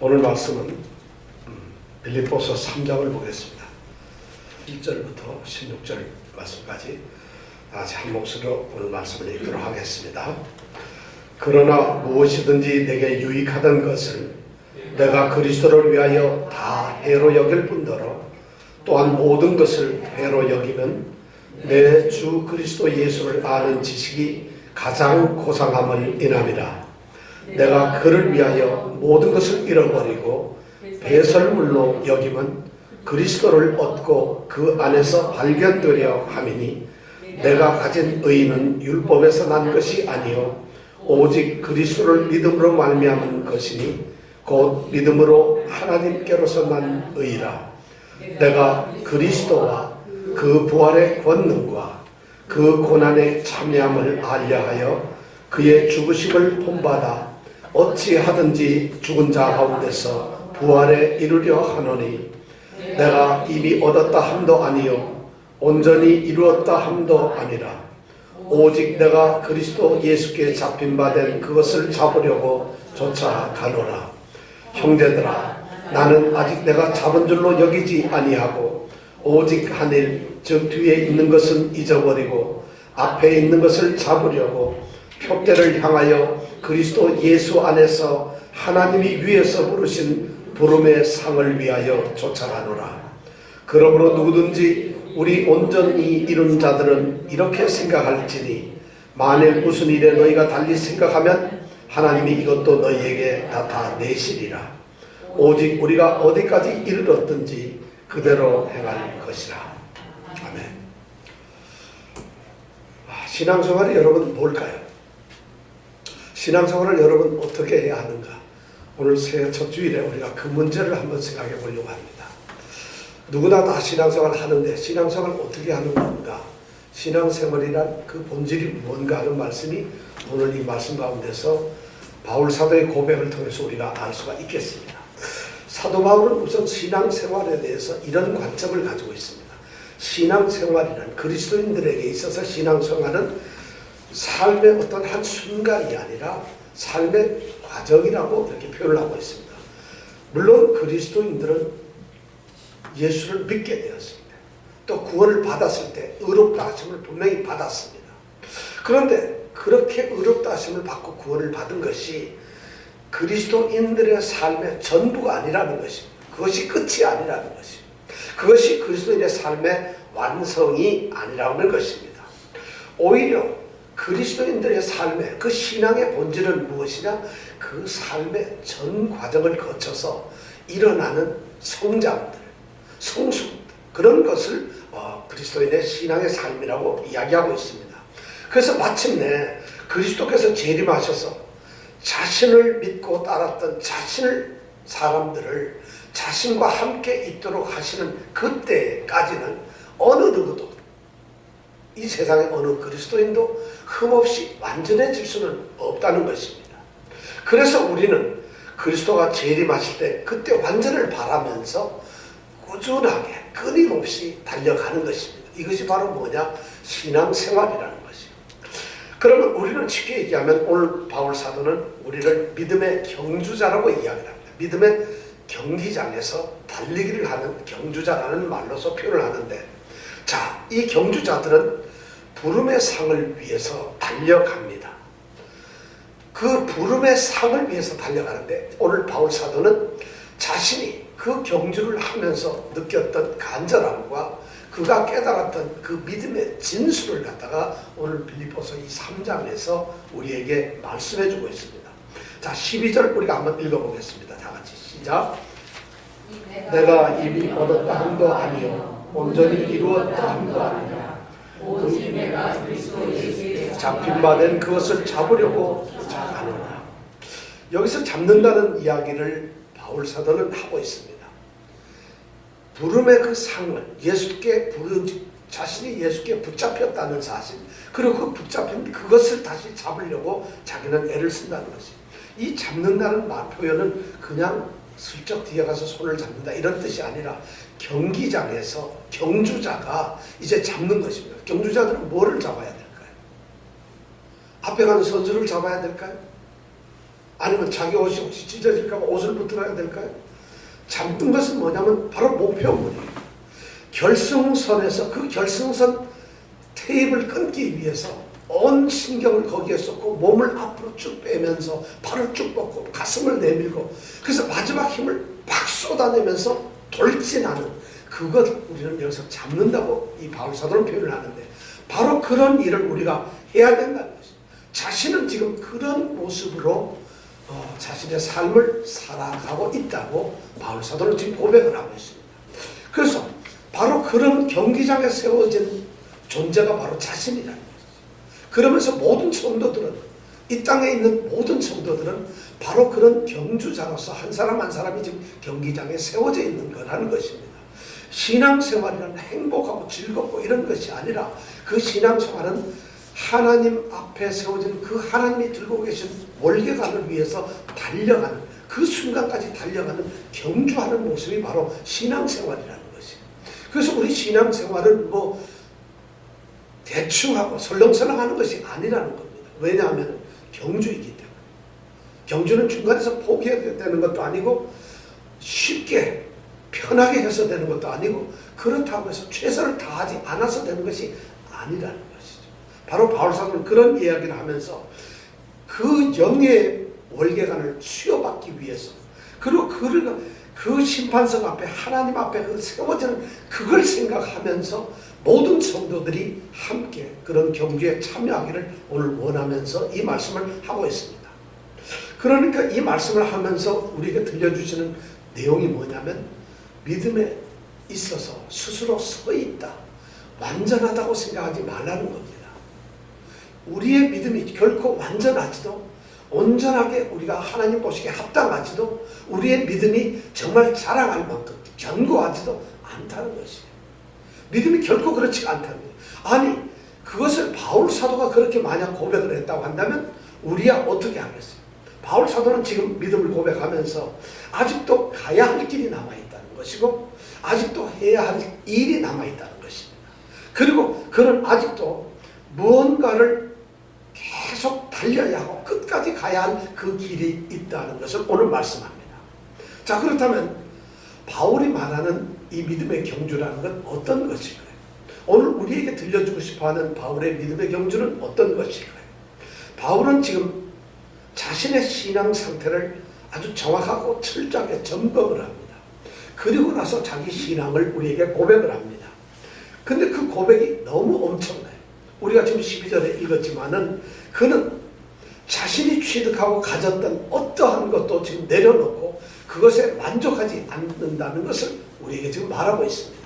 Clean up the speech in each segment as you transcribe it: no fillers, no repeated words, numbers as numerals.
오늘 말씀은 빌립보서 3장을 보겠습니다. 1절부터 16절 말씀까지 다시 한 목소리로 오늘 말씀을 읽도록 하겠습니다. 그러나 무엇이든지 내게 유익하던 것을 내가 그리스도를 위하여 다 해로 여길 뿐더러 또한 모든 것을 해로 여기면 내 주 그리스도 예수를 아는 지식이 가장 고상함을 인함이라. 내가 그를 위하여 모든 것을 잃어버리고 배설물로 여김은 그리스도를 얻고 그 안에서 발견되려 함이니 내가 가진 의는 율법에서 난 것이 아니요 오직 그리스도를 믿음으로 말미암은 것이니 곧 믿음으로 하나님께로서 난 의라. 내가 그리스도와 그 부활의 권능과 그 고난의 참여함을 알려하여 그의 죽으심을 본받아 어찌하든지 죽은 자 가운데서 부활에 이르려 하노니 내가 이미 얻었다 함도 아니요 온전히 이루었다 함도 아니라 오직 내가 그리스도 예수께 잡힌 바 된 그것을 잡으려고 쫓아가노라. 형제들아, 나는 아직 내가 잡은 줄로 여기지 아니하고 오직 하늘 즉 뒤에 있는 것은 잊어버리고 앞에 있는 것을 잡으려고 표대를 향하여 그리스도 예수 안에서 하나님이 위에서 부르신 부름의 상을 위하여 쫓아가노라. 그러므로 누구든지 우리 온전히 이룬 자들은 이렇게 생각할지니 만일 무슨 일에 너희가 달리 생각하면 하나님이 이것도 너희에게 나타내시리라. 오직 우리가 어디까지 이르렀든지 그대로 행할 것이라. 아멘. 신앙생활이 여러분 뭘까요? 신앙생활을 여러분 어떻게 해야 하는가? 오늘 새해 첫 주일에 우리가 그 문제를 한번 생각해 보려고 합니다. 누구나 다 신앙생활을 하는데 신앙생활을 어떻게 하는 건가? 신앙생활이란 그 본질이 뭔가 하는 말씀이 오늘 이 말씀 가운데서 바울 사도의 고백을 통해서 우리가 알 수가 있겠습니다. 사도 바울은 우선 신앙생활에 대해서 이런 관점을 가지고 있습니다. 신앙생활이란 그리스도인들에게 있어서 신앙생활은 삶의 어떤 한 순간이 아니라 삶의 과정이라고 이렇게 표현을 하고 있습니다. 물론 그리스도인들은 예수를 믿게 되었습니다. 또 구원을 받았을 때 의롭다 하심을 분명히 받았습니다. 그런데 그렇게 의롭다 하심을 받고 구원을 받은 것이 그리스도인들의 삶의 전부가 아니라는 것입니다. 그것이 끝이 아니라는 것입니다. 그것이 그리스도인의 삶의 완성이 아니라는 것입니다. 오히려 그리스도인들의 삶의 그 신앙의 본질은 무엇이냐? 그 삶의 전 과정을 거쳐서 일어나는 성장들, 성숙들, 그런 것을 그리스도인의 신앙의 삶이라고 이야기하고 있습니다. 그래서 마침내 그리스도께서 재림하셔서 자신을 믿고 따랐던 사람들을 자신과 함께 있도록 하시는 그때까지는 어느 누구도 이 세상의 어느 그리스도인도 흠없이 완전해질 수는 없다는 것입니다. 그래서 우리는 그리스도가 재림하실 때 그때 완전을 바라면서 꾸준하게 끊임없이 달려가는 것입니다. 이것이 바로 뭐냐? 신앙생활이라는 것입니다. 그러면 우리는 쉽게 얘기하면 오늘 바울 사도는 우리를 믿음의 경주자라고 이야기합니다. 믿음의 경기장에서 달리기를 하는 경주자라는 말로서 표현을 하는데, 자, 이 경주자들은 부름의 상을 위해서 달려갑니다. 그 부름의 상을 위해서 달려가는데 오늘 바울 사도는 자신이 그 경주를 하면서 느꼈던 간절함과 그가 깨달았던 그 믿음의 진수를 갖다가 오늘 빌립보서 이 3장에서 우리에게 말씀해 주고 있습니다. 자, 12절 우리가 한번 읽어보겠습니다. 다 같이 시작. 내가 이미 얻었다 함도 아니요 온전히 이루었다 함도 아니라 오직 내가 그리스도 예수께 잡힌 바 된 그것을 잡으려고 쫓아가노라. 여기서 잡는다는 이야기를 바울 사도는 하고 있습니다. 부름의 그 상을 자신이 예수께 붙잡혔다는 사실, 그리고 그 붙잡힌 그것을 다시 잡으려고 자기는 애를 쓴다는 것입니다. 이 잡는다는 표현은 그냥 슬쩍 뒤에 가서 손을 잡는다 이런 뜻이 아니라 경기장에서 경주자가 이제 잡는 것입니다. 경주자들은 뭐를 잡아야 될까요? 앞에 가는 선수를 잡아야 될까요? 아니면 자기 옷이 혹시 찢어질까 봐 옷을 붙들어야 될까요? 잡는 것은 뭐냐면 바로 목표물이에요. 결승선에서 그 결승선 테이프를 끊기 위해서 온 신경을 거기에 쏟고 몸을 앞으로 쭉 빼면서 팔을 쭉 뻗고 가슴을 내밀고 그래서 마지막 힘을 팍 쏟아내면서 돌진하는 그것 우리는 여기서 잡는다고 이 바울 사도는 표현을 하는데 바로 그런 일을 우리가 해야 된다는 것입니다. 자신은 지금 그런 모습으로 자신의 삶을 살아가고 있다고 바울 사도는 지금 고백을 하고 있습니다. 그래서 바로 그런 경기장에 세워진 존재가 바로 자신이라는 거죠. 그러면서 모든 성도들은 이 땅에 있는 모든 성도들은 바로 그런 경주자로서 한 사람 한 사람이 지금 경기장에 세워져 있는 거라는 것입니다. 신앙생활이란 행복하고 즐겁고 이런 것이 아니라 그 신앙생활은 하나님 앞에 세워진 그 하나님이 들고 계신 월계관을 위해서 달려가는 그 순간까지 달려가는 경주하는 모습이 바로 신앙생활이라는 것이에요. 그래서 우리 신앙생활은 뭐 대충 하고 설렁설렁 하는 것이 아니라는 겁니다. 왜냐하면 경주이기 때문에. 경주는 중간에서 포기해야 되는 것도 아니고 쉽게 편하게 해서 되는 것도 아니고 그렇다고 해서 최선을 다하지 않아서 되는 것이 아니라는 것이죠. 바로 바울 사도는 그런 이야기를 하면서 그 영의 월계관을 수여받기 위해서 그리고 그 심판석 앞에 하나님 앞에 그 세워지는 그걸 생각하면서 모든 성도들이 함께 그런 경주에 참여하기를 오늘 원하면서 이 말씀을 하고 있습니다. 그러니까 이 말씀을 하면서 우리에게 들려주시는 내용이 뭐냐면 믿음에 있어서 스스로 서 있다. 완전하다고 생각하지 말라는 겁니다. 우리의 믿음이 결코 완전하지도 온전하게 우리가 하나님 보시기에 합당하지도 우리의 믿음이 정말 자랑할 만큼 견고하지도 않다는 것이에요. 믿음이 결코 그렇지가 않다는 거예요. 아니 그것을 바울 사도가 그렇게 만약 고백을 했다고 한다면 우리야 어떻게 하겠어요? 바울 사도는 지금 믿음을 고백하면서 아직도 가야 할 길이 남아있다는 것이고 아직도 해야 할 일이 남아있다는 것입니다. 그리고 그는 아직도 무언가를 계속 달려야 하고 끝까지 가야 할 그 길이 있다는 것을 오늘 말씀합니다. 자, 그렇다면 바울이 말하는 이 믿음의 경주라는 건 어떤 것일까요? 오늘 우리에게 들려주고 싶어하는 바울의 믿음의 경주는 어떤 것일까요? 바울은 지금 자신의 신앙 상태를 아주 정확하고 철저하게 점검을 합니다. 그리고 나서 자기 신앙을 우리에게 고백을 합니다. 근데 그 고백이 너무 엄청나요. 우리가 지금 12절에 읽었지만은 그는 자신이 취득하고 가졌던 어떠한 것도 지금 내려놓고 그것에 만족하지 않는다는 것을 우리에게 지금 말하고 있습니다.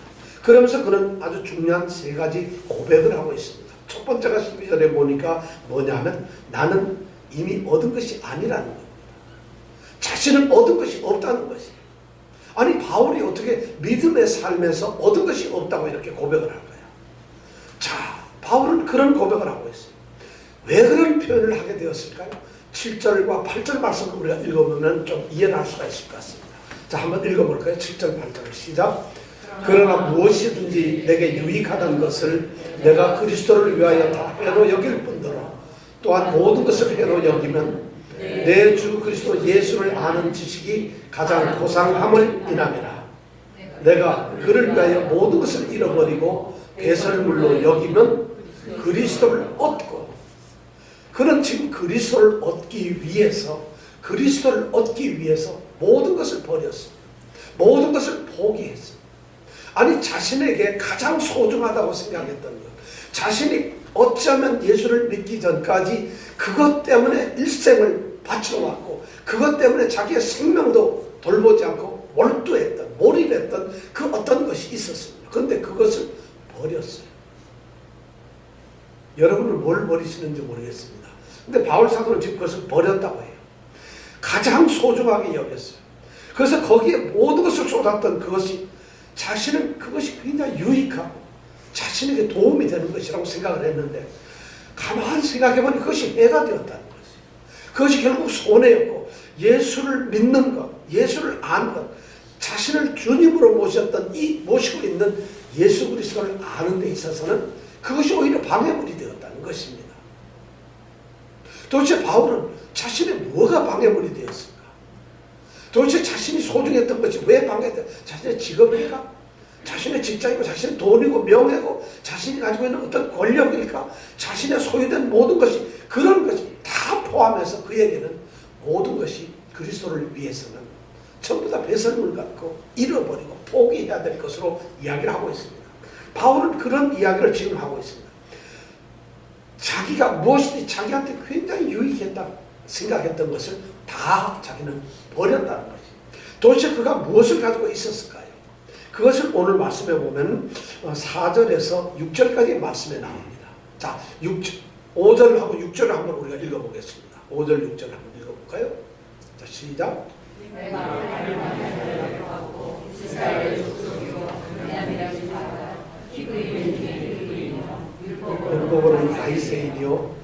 그러면서 그는 아주 중요한 세 가지 고백을 하고 있습니다. 첫 번째가 12절에 보니까 뭐냐면 나는 이미 얻은 것이 아니라는 겁니다. 자신은 얻은 것이 없다는 것이에요. 아니 바울이 어떻게 믿음의 삶에서 얻은 것이 없다고 이렇게 고백을 할까요? 자, 바울은 그런 고백을 하고 있어요. 왜 그런 표현을 하게 되었을까요? 7절과 8절 말씀을 우리가 읽어보면 좀 이해할 수가 있을 것 같습니다. 자, 한번 읽어볼까요? 7절 8절 시작. 그러나 무엇이든지 내게 유익하다는 것을 내가 그리스도를 위하여 다 회로 여길 뿐더러 또한 모든 것을 회로 여기면 내 주 그리스도 예수를 아는 지식이 가장 고상함을 인함이라. 내가 그를 위하여 모든 것을 잃어버리고 배설물로 여기면 그리스도를 얻고, 그는 지금 그리스도를 얻기 위해서 모든 것을 버렸습니다. 모든 것을 포기했습니다. 아니 자신에게 가장 소중하다고 생각했던 것, 자신이 어쩌면 예수를 믿기 전까지 그것 때문에 일생을 바쳐왔고 그것 때문에 자기의 생명도 돌보지 않고 몰입했던 그 어떤 것이 있었습니다. 그런데 그것을 버렸어요. 여러분은 뭘 버리시는지 모르겠습니다. 근데 바울 사도는 지금 그것을 버렸다고 해요. 가장 소중하게 여겼어요. 그래서 거기에 모든 것을 쏟았던 그것이 자신은 그것이 굉장히 유익하고 자신에게 도움이 되는 것이라고 생각을 했는데 가만히 생각해보니 그것이 해가 되었다는 것이에요. 그것이 결국 손해였고 예수를 믿는 것, 예수를 아는 것, 자신을 주님으로 모시고 있는 예수 그리스도를 아는 데 있어서는 그것이 오히려 방해물이 되었다는 것입니다. 도대체 바울은 자신의 뭐가 방해물이 되었을까? 도대체 자신이 소중했던 것이 왜 방해돼? 자신의 직업일까? 자신의 직장이고 자신의 돈이고 명예고 자신이 가지고 있는 어떤 권력일까? 자신의 소유된 모든 것이 그런 것이 다 포함해서 그에게는 모든 것이 그리스도를 위해서는 전부 다 배설물 같고 잃어버리고 포기해야 될 것으로 이야기를 하고 있습니다. 바울은 그런 이야기를 지금 하고 있습니다. 자기가 무엇이든지 자기한테 굉장히 유익했다 생각했던 것을 다 자기는 버렸다는 것이. 도대체 그가 무엇을 가지고 있었을까요? 그것을 오늘 말씀해 보면 4절에서 6절까지의 말씀에 나옵니다. 자, 5절하고 6절을 한번 우리가 읽어보겠습니다. 5절, 6절 한번 읽어볼까요? 자, 시작. 율법으로는 바리새인이요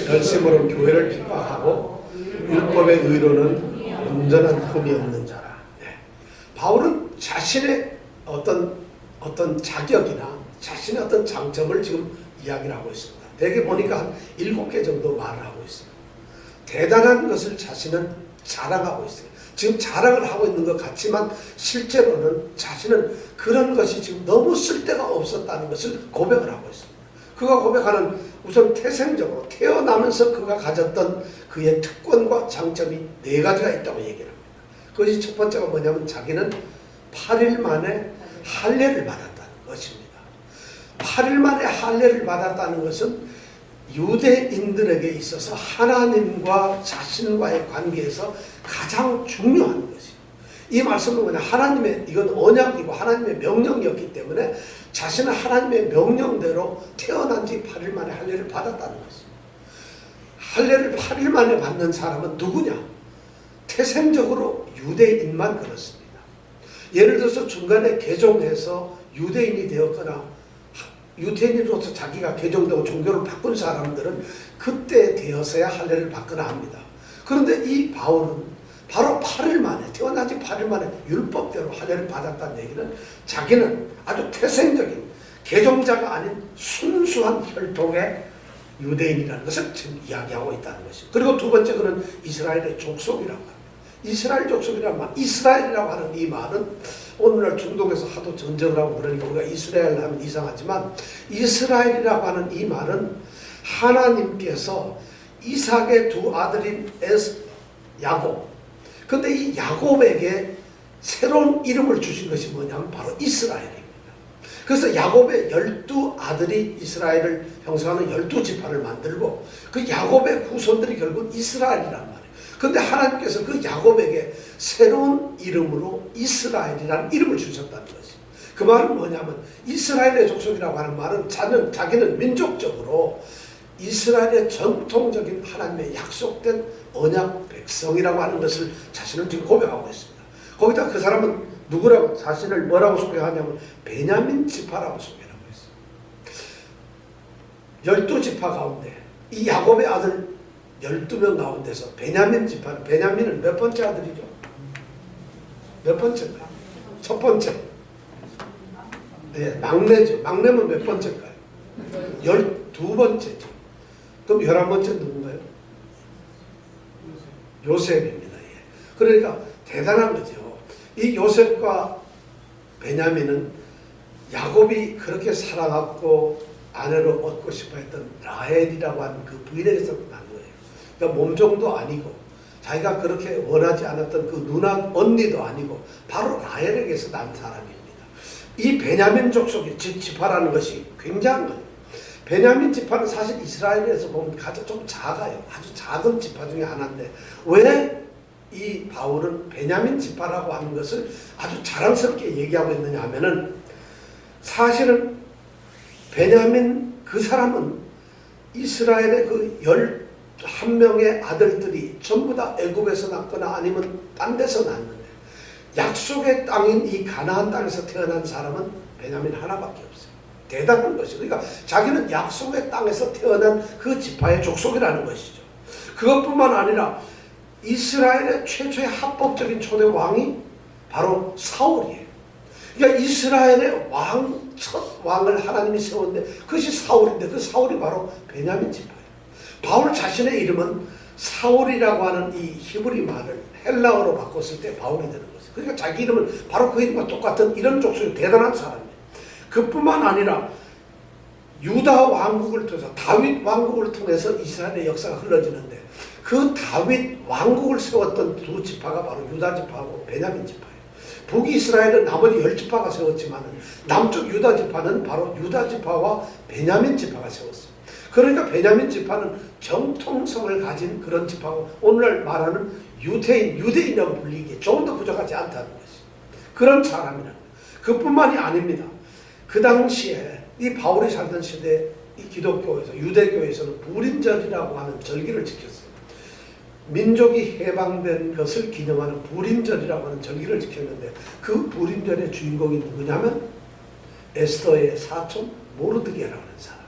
열심으로는 교회를 핍박하고 율법의 의로는 온전한 흠이 없는 자라. 네. 바울은 자신의 어떤 자격이나 자신의 어떤 장점을 지금 이야기를 하고 있습니다. 대개 보니까 한 7개 정도 말을 하고 있습니다. 대단한 것을 자신은 자랑하고 있어요. 지금 자랑을 하고 있는 것 같지만 실제로는 자신은 그런 것이 지금 너무 쓸데가 없었다는 것을 고백을 하고 있습니다. 그가 고백하는 우선 태생적으로 태어나면서 그가 가졌던 그의 특권과 장점이 4가지가 있다고 얘기를 합니다. 그것이 첫 번째가 뭐냐면 자기는 8일 만에 할례를 받았다는 것입니다. 8일 만에 할례를 받았다는 것은 유대인들에게 있어서 하나님과 자신과의 관계에서 가장 중요한 것이에요. 이 말씀은 뭐냐, 하나님의 이건 언약이고 하나님의 명령이었기 때문에 자신은 하나님의 명령대로 태어난 지 8일 만에 할례를 받았다는 것이에요. 할례를 8일 만에 받는 사람은 누구냐? 태생적으로 유대인만 그렇습니다. 예를 들어서 중간에 개종해서 유대인이 되었거나 유대인으로서 자기가 개종되고 종교를 바꾼 사람들은 그때 되어서야 할례를 받거나 합니다. 그런데 이 바울은 바로 8일 만에, 태어난 지 8일 만에 율법대로 할례를 받았다는 얘기는 자기는 아주 태생적인 개종자가 아닌 순수한 혈통의 유대인이라는 것을 지금 이야기하고 있다는 것이죠. 그리고 두 번째, 그는 이스라엘의 족속이라고 합니다. 이스라엘 족속이라는 말, 이스라엘이라고 하는 이 말은 오늘날 중동에서 하도 전쟁을 하고 그러니까 우리가 이스라엘 하면 이상하지만 이스라엘이라고 하는 이 말은 하나님께서 이삭의 두 아들인 야곱, 근데 이 야곱에게 새로운 이름을 주신 것이 뭐냐면 바로 이스라엘입니다. 그래서 야곱의 12아들이 이스라엘을 형성하는 12지파를 만들고 그 야곱의 후손들이 결국 이스라엘이란 말이에요. 그런데 하나님께서 그 야곱에게 새로운 이름으로 이스라엘이라는 이름을 주셨다는 것이죠. 그 말은 뭐냐면 이스라엘의 족속이라고 하는 말은 자기는 민족적으로 이스라엘의 전통적인 하나님의 약속된 언약 백성이라고 하는 것을 자신은 지금 고백하고 있습니다. 거기다 그 사람은 누구라고 자신을 뭐라고 소개하냐면 베냐민 지파라고 소개하고 있어요. 12지파 가운데 이 야곱의 아들 12명 가운데서 베냐민 지파는, 베냐민은 몇 번째 아들이죠? 몇 번째인가? 첫 번째. 네, 막내죠. 막내면 몇 번째일까요? 12번째죠. 그럼 11번째 누군가요? 요셉입니다. 예. 그러니까 대단한 거죠. 이 요셉과 베냐민은 야곱이 그렇게 사랑하고 아내로 얻고 싶어 했던 라헬이라고 하는 그 부인에게서 난 거예요. 그러니까 몸종도 아니고 자기가 그렇게 원하지 않았던 그 누나 언니도 아니고 바로 라헬에게서 난 사람입니다. 이 베냐민 족속의 지파라는 것이 굉장한 거예요. 베냐민 지파는 사실 이스라엘에서 보면 가장 좀 작아요. 아주 작은 지파 중에 하나인데 왜 이 바울은 베냐민 지파라고 하는 것을 아주 자랑스럽게 얘기하고 있느냐 하면은 사실은 베냐민 그 사람은 이스라엘의 그 11명의 아들들이 전부 다 애굽에서 났거나 아니면 딴 데서 났는데 약속의 땅인 이 가나안 땅에서 태어난 사람은 베냐민 하나밖에 없어요. 대단한 것이죠. 그러니까 자기는 약속의 땅에서 태어난 그 지파의 족속이라는 것이죠. 그것뿐만 아니라 이스라엘의 최초의 합법적인 초대 왕이 바로 사울이에요. 그러니까 이스라엘의 첫 왕을 하나님이 세웠는데 그것이 사울인데 그 사울이 바로 베냐민 지파예요. 바울 자신의 이름은 사울이라고 하는 이 히브리 말을 헬라어로 바꿨을 때 바울이 되는 거죠. 그러니까 자기 이름은 바로 그 이름과 똑같은 이런 족속의 대단한 사람이에요. 그뿐만 아니라 유다 왕국을 통해서 다윗 왕국을 통해서 이스라엘의 역사가 흘러지는데 그 다윗 왕국을 세웠던 두 지파가 바로 유다 지파하고 베냐민 지파예요. 북이스라엘은 나머지 10지파가 세웠지만 남쪽 유다 지파는 바로 유다 지파와 베냐민 지파가 세웠어요. 그러니까 베냐민 지파는 정통성을 가진 그런 지파고 오늘날 말하는 유대인이라고 불리기에 조금 더 부족하지 않다는 것이 그런 사람이라는 거예요. 그뿐만이 아닙니다. 그 당시에 이 바울이 살던 시대에 이 기독교에서 유대교에서는 불임절이라고 하는 절기를 지켰어요. 민족이 해방된 것을 기념하는 불임절이라고 하는 절기를 지켰는데 그 불임절의 주인공이 누구냐면 에스더의 사촌 모르드게라는 사람.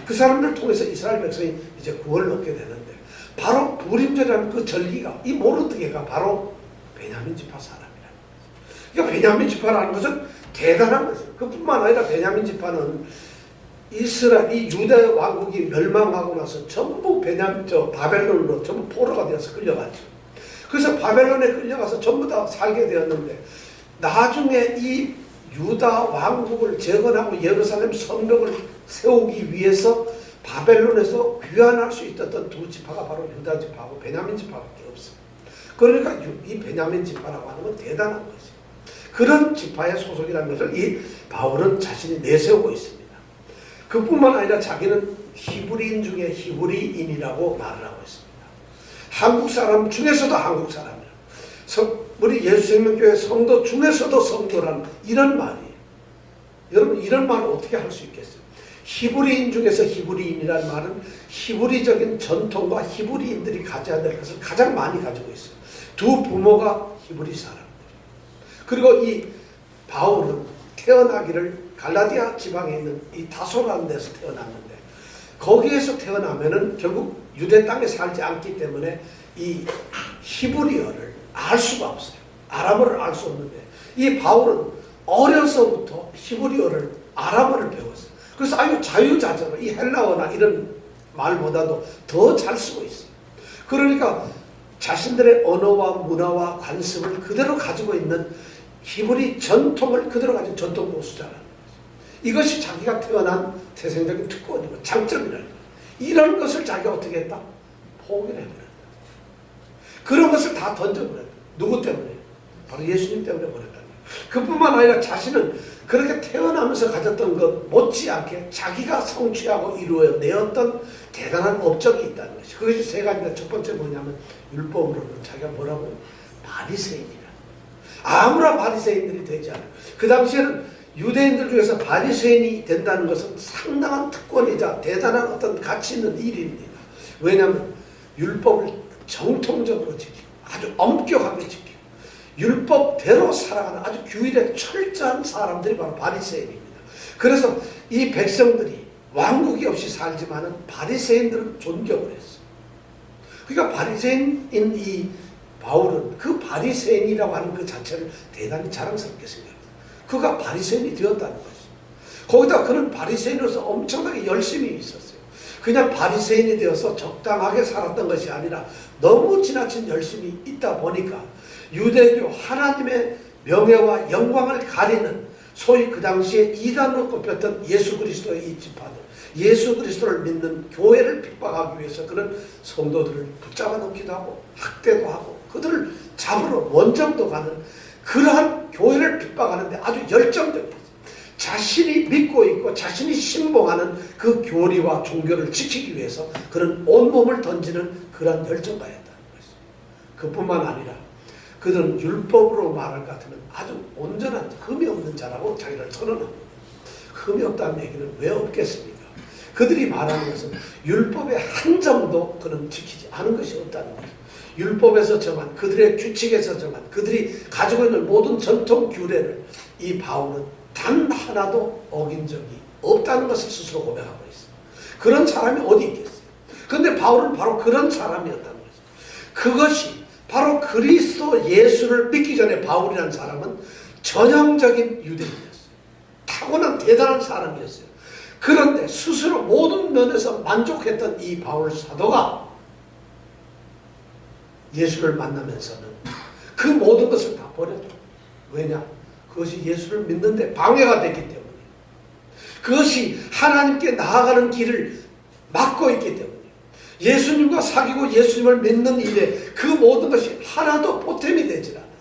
그 사람들 통해서 이스라엘 백성이 이제 구원을 얻게 되는데 바로 불임절이라는 그 절기가 이 모르드게가 바로 베냐민 지파 사람이라는 거죠. 그러니까 베냐민 지파라는 것은 대단한 것이에요. 그뿐만 아니라 베냐민 지파는 이스라엘 이 유대 왕국이 멸망하고 나서 전부 바벨론으로 전부 포로가 되어서 끌려갔죠. 그래서 바벨론에 끌려가서 전부 다 살게 되었는데 나중에 이 유다 왕국을 재건하고 예루살렘 성벽을 세우기 위해서 바벨론에서 귀환할 수 있었던 두 지파가 바로 유다 지파하고 베냐민 지파밖에 없어요. 그러니까 이 베냐민 지파라고 하는 건 대단한 것이에요. 그런 지파의 소속이라는 것을 이 바울은 자신이 내세우고 있습니다. 그뿐만 아니라 자기는 히브리인 중에 히브리인이라고 말을 하고 있습니다. 한국 사람 중에서도 한국 사람이라. 우리 예수생명교회 성도 중에서도 성도라는 이런 말이에요. 여러분 이런 말을 어떻게 할 수 있겠어요? 히브리인 중에서 히브리인이라는 말은 히브리적인 전통과 히브리인들이 가져야 될 것을 가장 많이 가지고 있어요. 두 부모가 히브리 사람들. 그리고 이 바울은 태어나기를 갈라디아 지방에 있는 이 다소라는 데서 태어났는데 거기에서 태어나면은 결국 유대 땅에 살지 않기 때문에 이 히브리어를 알 수가 없어요. 아람어를 알 수 없는데 이 바울은 어려서부터 히브리어를 아람어를 배웠어요. 그래서 아주 자유자재로 이 헬라어나 이런 말보다도 더 잘 쓰고 있어요. 그러니까 자신들의 언어와 문화와 관습을 그대로 가지고 있는 히브리 전통을 그대로 가진 전통 고수자라는 거죠. 이것이 자기가 태어난 태생적인 특권이고 장점이라는 거예요. 이런 것을 자기가 어떻게 했다? 포기를 해버렸다. 그런 것을 다 던져버렸다. 누구 때문에? 바로 예수님 때문에 버렸다는 거예요. 그뿐만 아니라 자신은 그렇게 태어나면서 가졌던 것 못지않게 자기가 성취하고 이루어내었던 대단한 업적이 있다는 것이. 그것이 세 가지인데 첫 번째 뭐냐면 율법으로는 자기가 뭐라고? 바리새인이라. 아무나 바리새인들이 되지 않아요. 그 당시에는 유대인들 중에서 바리새인이 된다는 것은 상당한 특권이자 대단한 어떤 가치 있는 일입니다. 왜냐하면 율법을 정통적으로 지키고 아주 엄격하게 지키고 율법대로 살아가는 아주 규율에 철저한 사람들이 바로 바리새인입니다. 그래서 이 백성들이 왕국이 없이 살지만은 바리새인들은 존경을 했어요. 그러니까 바리새인인 이 바울은 그 바리새인이라고 하는 그 자체를 대단히 자랑스럽게 생각합니다. 그가 바리새인이 되었다는 것이죠. 거기다 그는 바리새인으로서 엄청나게 열심히 있었어요. 그냥 바리새인이 되어서 적당하게 살았던 것이 아니라 너무 지나친 열심이 있다 보니까 유대교 하나님의 명예와 영광을 가리는 소위 그 당시에 이단으로 꼽혔던 예수 그리스도의 이 지파들, 예수 그리스도를 믿는 교회를 핍박하기 위해서 그는 성도들을 붙잡아 놓기도 하고 학대도 하고 그들을 잡으러 원정도 가는 그러한 교회를 핍박하는데 아주 열정적이었어요. 자신이 믿고 있고 자신이 신봉하는 그 교리와 종교를 지키기 위해서 그는 온몸을 던지는 그러한 열정가였다는 것이죠. 그뿐만 아니라 그들은 율법으로 말할 것 같으면 아주 온전한 흠이 없는 자라고 자기를 선언합니다. 흠이 없다는 얘기는 왜 없겠습니까? 그들이 말하는 것은 율법의 한 점도 그는 지키지 않은 것이 없다는 거죠. 율법에서 정한 그들의 규칙에서 정한 그들이 가지고 있는 모든 전통 규례를 이 바울은 단 하나도 어긴 적이 없다는 것을 스스로 고백하고 있어요. 그런 사람이 어디 있겠어요? 그런데 바울은 바로 그런 사람이었다는 거죠. 그것이 바로 그리스도 예수를 믿기 전에 바울이라는 사람은 전형적인 유대인이었어요. 타고난 대단한 사람이었어요. 그런데 스스로 모든 면에서 만족했던 이 바울 사도가 예수를 만나면서는 그 모든 것을 다 버렸다. 왜냐? 그것이 예수를 믿는데 방해가 됐기 때문에, 그것이 하나님께 나아가는 길을 막고 있기 때문에, 예수님과 사귀고 예수님을 믿는 일에 그 모든 것이 하나도 보탬이 되질 않았어요.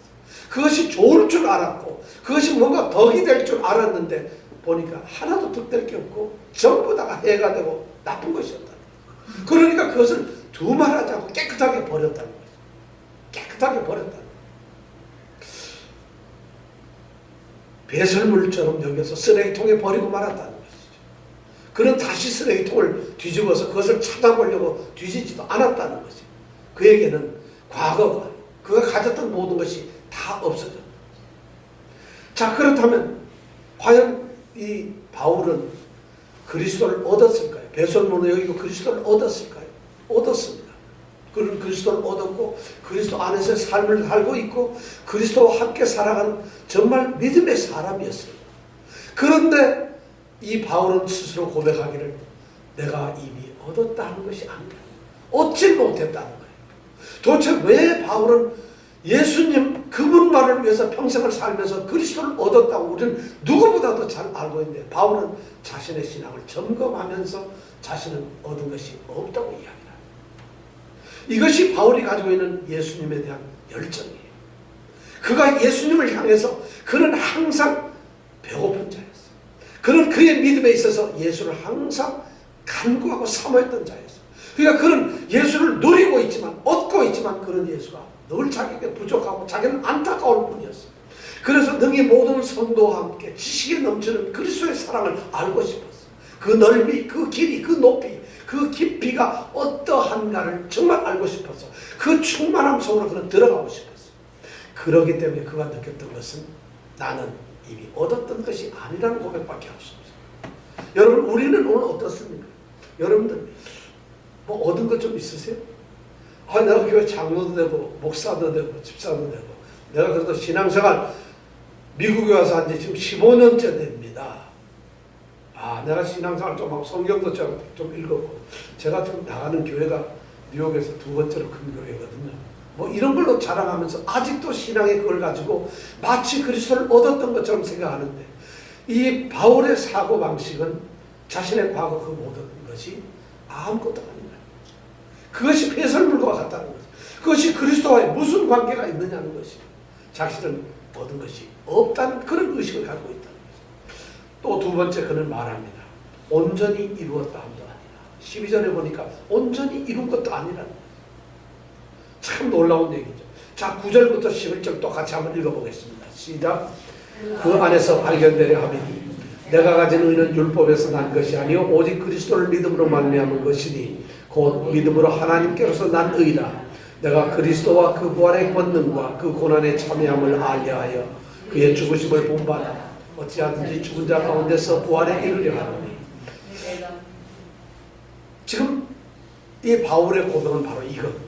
그것이 좋을 줄 알았고 그것이 뭔가 덕이 될 줄 알았는데 보니까 하나도 득될 게 없고 전부 다가 해가 되고 나쁜 것이었다. 그러니까 그것을 두말하지 않고 깨끗하게 버렸다는 거죠. 깨끗하게 버렸다는 거죠. 배설물처럼 여기서 쓰레기통에 버리고 말았다는 것이죠. 그는 다시 쓰레기통을 뒤집어서 그것을 찾아보려고 뒤지지도 않았다는 것이죠. 그에게는 과거가, 그가 가졌던 모든 것이 다 없어졌다. 자, 그렇다면 과연 이 바울은 그리스도를 얻었을까요? 배설물을 여기고 그리스도를 얻었을까요? 얻었습니다. 그는 그리스도를 얻었고 그리스도 안에서 삶을 살고 있고 그리스도와 함께 살아가는 정말 믿음의 사람이었어요. 그런데 이 바울은 스스로 고백하기를 내가 이미 얻었다는 것이 아니라 얻지 못했다는 거예요. 도대체 왜 바울은 예수님 그분만을 위해서 평생을 살면서 그리스도를 얻었다고 우리는 누구보다도 잘 알고 있는데 바울은 자신의 신앙을 점검하면서 자신은 얻은 것이 없다고 이야기합니다. 이것이 바울이 가지고 있는 예수님에 대한 열정이에요. 그가 예수님을 향해서 그는 항상 배고픈 자였어요. 그는 그의 믿음에 있어서 예수를 항상 간구하고 사모했던 자였어요. 그러니까 그는 예수를 누리고 있지만 얻고 있지만 그런 예수가 늘 자기에게 부족하고 자기는 안타까울 뿐이었어요. 그래서 능히 모든 성도와 함께 지식에 넘치는 그리스도의 사랑을 알고 싶었어요. 그 넓이, 그 길이, 그 높이, 그 깊이가 어떠한가를 정말 알고 싶었어. 그 충만함 속으로 그는 들어가고 싶었어. 그러기 때문에 그가 느꼈던 것은 나는 이미 얻었던 것이 아니라는 고백밖에 할 수 없어요. 여러분, 우리는 오늘 어떻습니까? 여러분들 뭐 얻은 것 좀 있으세요? 내가 교회 장로도 되고 목사도 되고 집사도 되고 내가 그래도 신앙생활 미국에 와서 한 지 지금 15년째 됩니다. 내가 신앙생활 좀 하고 성경도 좀 읽었고 제가 지금 나가는 교회가 뉴욕에서 두 번째로 큰 교회거든요. 뭐 이런 걸로 자랑하면서 아직도 신앙의 그걸 가지고 마치 그리스도를 얻었던 것처럼 생각하는데 이 바울의 사고방식은 자신의 과거 그 모든 것이 아무것도 아닙니다. 그것이 배설물과 같다는 거죠. 그것이 그리스도와의 무슨 관계가 있느냐는 것이 자신은 얻은 것이 없다는 그런 의식을 갖고 있다는 거죠. 또 두 번째 그는 말합니다. 온전히 이루었다 함도 아니라. 12절에 보니까 온전히 이룬 것도 아니라는 거예요. 참 놀라운 얘기죠. 자, 9절부터 11절 또 같이 한번 읽어보겠습니다. 시작. 그 안에서 발견되려 하리니 내가 가진 의는 율법에서 난 것이 아니요 오직 그리스도를 믿음으로 말미암은 것이니 곧 믿음으로 하나님께로서 난 의라. 내가 그리스도와 그 부활의 권능과 그 고난에 참여함을 알려하여 그의 죽으심을 본받아 어찌하든지 죽은 자 가운데서 부활에 이르려 하노니. 지금 이 바울의 고백은 바로 이겁니다.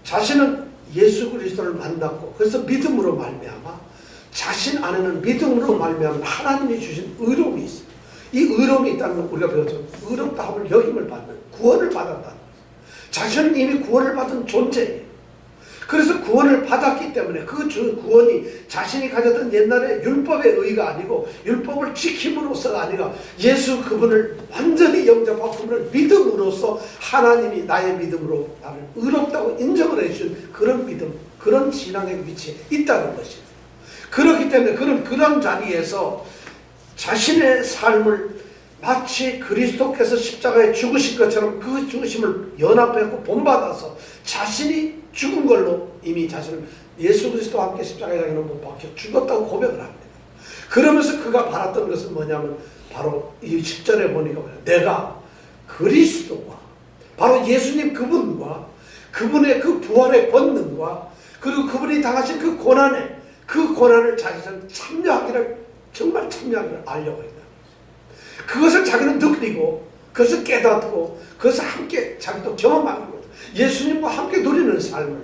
자신은 예수 그리스도를 만났고 그래서 믿음으로 말미암아 자신 안에는 믿음으로 말미암아 하나님이 주신 의로움이 있어요. 이 의로움이 있다는 건 우리가 배웠죠. 의롭다함을 여김을 받는 구원을 받았다는 거죠. 자신은 이미 구원을 받은 존재예요. 그래서 구원을 받았기 때문에 그 구원이 자신이 가졌던 옛날의 율법의 의가 아니고 율법을 지킴으로써가 아니라 예수 그분을 완전히 영접하고 그분을 믿음으로써 하나님이 나의 믿음으로 나를 의롭다고 인정을 해주신 그런 믿음, 그런 신앙의 위치에 있다는 것이에요. 그렇기 때문에 그는 그런 자리에서 자신의 삶을 마치 그리스도께서 십자가에 죽으신 것처럼 그 죽으심을 연합하고 본받아서 자신이 죽은 걸로 이미 자신을 예수 그리스도와 함께 십자가에 못 박혀 죽었다고 고백을 합니다. 그러면서 그가 바랐던 것은 뭐냐면 바로 이 10절에 보니까 내가 그리스도와 바로 예수님 그분과 그분의 그 부활의 권능과 그리고 그분이 당하신 그 고난을 자기는 참여하기를 정말 참여하기를 알려고 했다. 그것을 자기는 느끼고 그것을 깨닫고 그것을 함께 자기도 경험하는 거다. 예수님과 함께 누리는 삶을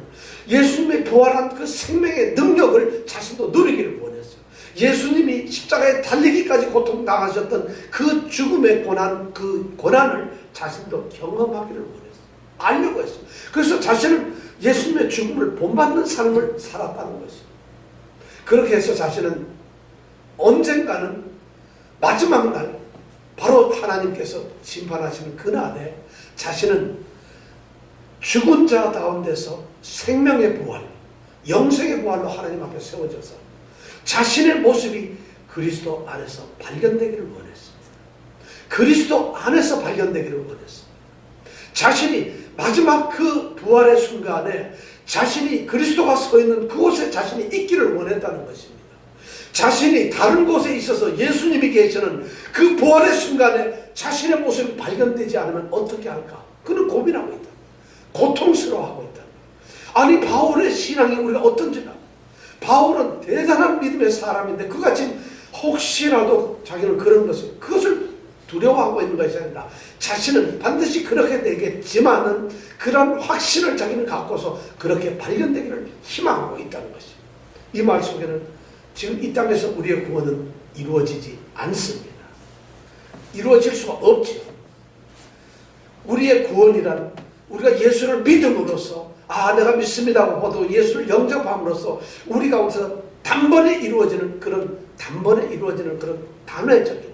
예수님의 부활한 그 생명의 능력을 자신도 누리기를 원했어요. 예수님이 십자가에 달리기까지 고통당하셨던 그 죽음의 고난, 그 고난을 자신도 경험하기를 원했어요. 알려고 했어요. 그래서 자신은 예수님의 죽음을 본받는 삶을 살았다는 것입니다. 그렇게 해서 자신은 언젠가는 마지막 날 바로 하나님께서 심판하시는 그날에 자신은 죽은 자 가운데서 생명의 부활, 영생의 부활로 하나님 앞에 세워져서 자신의 모습이 그리스도 안에서 발견되기를 원했습니다. 그리스도 안에서 발견되기를 원했습니다. 자신이 마지막 그 부활의 순간에 자신이 그리스도가 서 있는 그곳에 자신이 있기를 원했다는 것입니다. 자신이 다른 곳에 있어서 예수님이 계시는 그 부활의 순간에 자신의 모습이 발견되지 않으면 어떻게 할까? 그는 고민하고 있다. 고통스러워하고 있다. 아니 바울의 신앙이 우리가 어떤지가, 바울은 대단한 믿음의 사람인데 그가 지금 혹시라도 자기는 그것을 두려워하고 있는 것이 아니라 자신은 반드시 그렇게 되겠지만은 그런 확신을 자기는 갖고서 그렇게 발견되기를 희망하고 있다는 것이, 이 말 속에는 지금 이 땅에서 우리의 구원은 이루어지지 않습니다. 이루어질 수가 없죠. 우리의 구원이란 우리가 예수를 믿음으로써 내가 믿습니다 하고 예수를 영접함으로써 우리 가운데서 단번에 이루어지는 그런 단회적인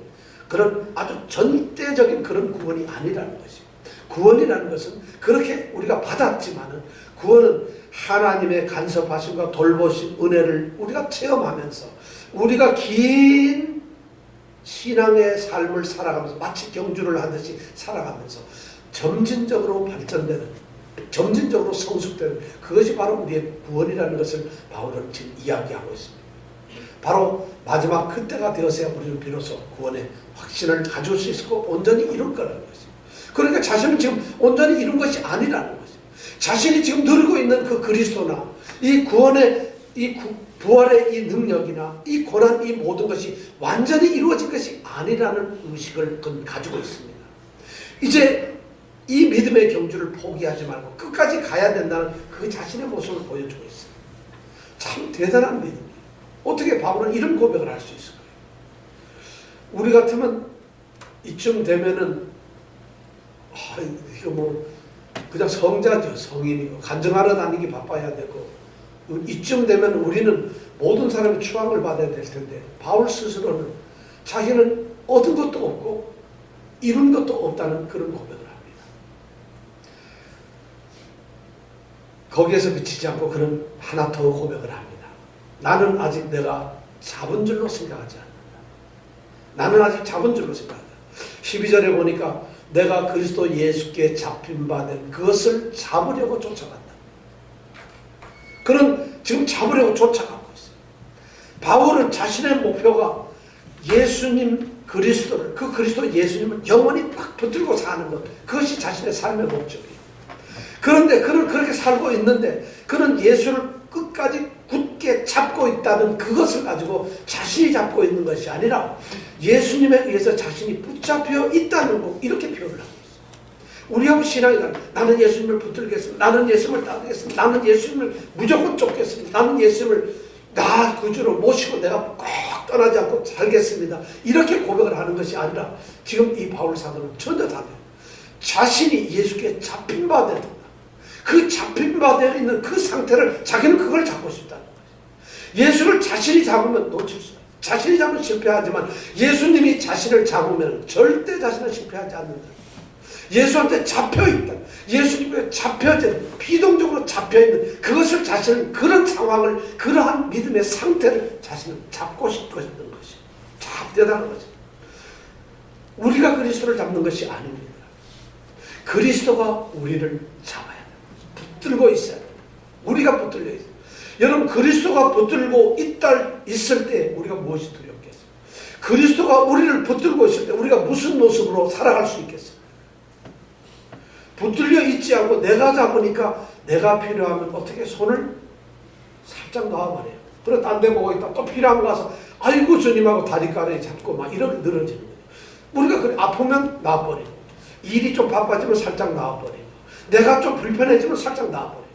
그런 아주 전대적인 그런 구원이 아니라는 것입니다. 구원이라는 것은 그렇게 우리가 받았지만은 구원은 하나님의 간섭하심과 돌보심, 은혜를 우리가 체험하면서 우리가 긴 신앙의 삶을 살아가면서 마치 경주를 하듯이 살아가면서 점진적으로 발전되는, 점진적으로 성숙되는 그것이 바로 우리의 구원이라는 것을 바울은 지금 이야기하고 있습니다. 바로 마지막 그때가 되어서야 우리는 비로소 구원의 확신을 가질 수 있고 온전히 이룰 거라는 것입니다. 그러니까 자신은 지금 온전히 이룬 것이 아니라는 것입니다. 자신이 지금 누리고 있는 그 그리스도나 이 구원의 부활의 이 능력이나 이 고난, 이 모든 것이 완전히 이루어진 것이 아니라는 의식을 가지고 있습니다. 이제 이 믿음의 경주를 포기하지 말고 끝까지 가야 된다는 그 자신의 모습을 보여주고 있어요. 참 대단한 믿음이에요. 어떻게 바울은 이런 고백을 할 수 있을까요? 우리 같으면 이쯤 되면은 이거 뭐 그냥 성자죠. 성인이고 간증하러 다니기 바빠야 되고 이쯤 되면 우리는 모든 사람의 추앙을 받아야 될 텐데 바울 스스로는 자기는 얻은 것도 없고 이룬 것도 없다는 그런 고백을 합니다. 거기에서 그치지 않고 그런 하나 더 고백을 합니다. 나는 아직 내가 잡은 줄로 생각하지 않는다. 나는 아직 잡은 줄로 생각한다. 12절에 보니까 내가 그리스도 예수께 잡힌 바 된 그것을 잡으려고 쫓아간다. 그는 지금 잡으려고 쫓아가고 있어요. 바울은 자신의 목표가 예수님 그리스도를, 그 그리스도 예수님을 영원히 딱 붙들고 사는 것, 그것이 자신의 삶의 목적이에요. 그런데 그는 그렇게 살고 있는데 그는 예수를 끝까지 굳게 잡고 있다는 그것을 가지고 자신이 잡고 있는 것이 아니라 예수님에 의해서 자신이 붙잡혀 있다는 거, 이렇게 표현을 하고 있어요. 우리하고 신앙이 다르다. 나는 예수님을 붙들겠습니다. 나는 예수님을 따르겠습니다. 나는 예수님을 무조건 쫓겠습니다. 나는 예수님을 나 구주로 모시고 내가 꼭 떠나지 않고 살겠습니다. 이렇게 고백을 하는 것이 아니라 지금 이 바울 사도는 전혀 다르다. 자신이 예수께 잡힌 바 되는 그 잡힌 바 되어 있는 그 상태를 자기는 그걸 잡고 싶다는 거예요. 예수를 자신이 잡으면 놓칠 수 있어요. 자신이 잡으면 실패하지만 예수님이 자신을 잡으면 절대 자신은 실패하지 않는다. 예수한테 잡혀있다. 예수님께 잡혀진, 비동적으로 잡혀있는 그것을 자신은 그런 상황을, 그러한 믿음의 상태를 자신은 잡고 싶고 있는 것이 참 대단한 거죠. 우리가 그리스도를 잡는 것이 아닙니다. 그리스도가 우리를 잡아야 돼요. 붙들고 있어야 돼요. 우리가 붙들려 있어요. 여러분, 그리스도가 붙들고 있을 때 우리가 무엇이 두렵겠어요? 그리스도가 우리를 붙들고 있을 때 우리가 무슨 모습으로 살아갈 수 있겠어요? 붙들려 있지 않고 내가 잡으니까 내가 필요하면 어떻게 손을 살짝 놔버려요. 그래 딴 데 보고 있다 또 필요한 거 가서 아이고 주님하고 다리까지 잡고 막 이렇게 늘어지는 거예요. 우리가 그래 아프면 놔버리고, 일이 좀 바빠지면 살짝 놔버리고, 내가 좀 불편해지면 살짝 놔버리고.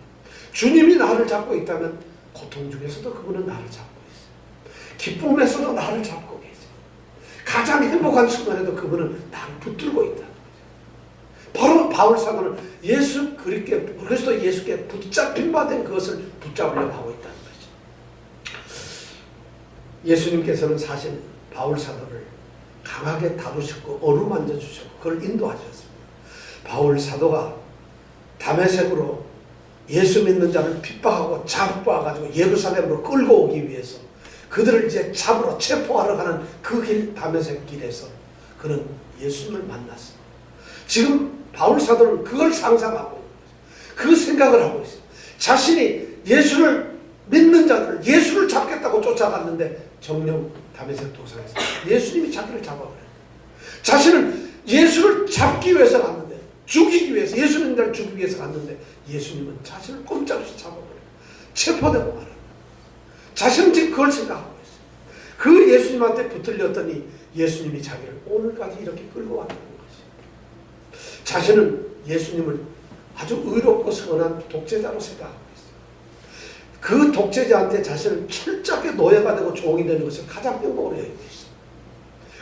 주님이 나를 잡고 있다면 고통 중에서도 그분은 나를 잡고 있어요. 기쁨에서도 나를 잡고 계세요. 가장 행복한 순간에도 그분은 나를 붙들고 있다는 거죠. 바로 바울 사도는 예수 그리스도 예수께 붙잡힌 바 된 그것을 붙잡으려고 하고 있다는 거죠. 예수님께서는 사실 바울 사도를 강하게 다루셨고 어루만져 주셨고 그걸 인도하셨습니다. 바울 사도가 다메섹으로 예수 믿는 자를 핍박하고 잡아가지고 예루살렘으로 끌고 오기 위해서 그들을 이제 잡으러 체포하러 가는 그 길, 다메섹 길에서 그는 예수님을 만났어. 지금 바울 사도는 그걸 상상하고 있는 거죠. 그 생각을 하고 있어요. 자신이 예수를 믿는 자들을 예수를 잡겠다고 쫓아갔는데 정령 다메섹 도상에서 예수님이 자기를 잡아버려요. 자신은 예수를 잡기 위해서 갔는데, 죽이기 위해서, 예수 믿는 자를 죽이기 위해서 갔는데 예수님은 자신을 꼼짝없이 잡아버려요. 체포되고 말아요. 자신은 지금 그걸 생각하고 있어요. 그 예수님한테 붙들렸더니 예수님이 자기를 오늘까지 이렇게 끌고 왔다는 것이. 자신은 예수님을 아주 의롭고 선한 독재자로 생각하고 있어요. 그 독재자한테 자신을 철저하게 노예가 되고 종이 되는 것을 가장 행복으로 여기고 있어요.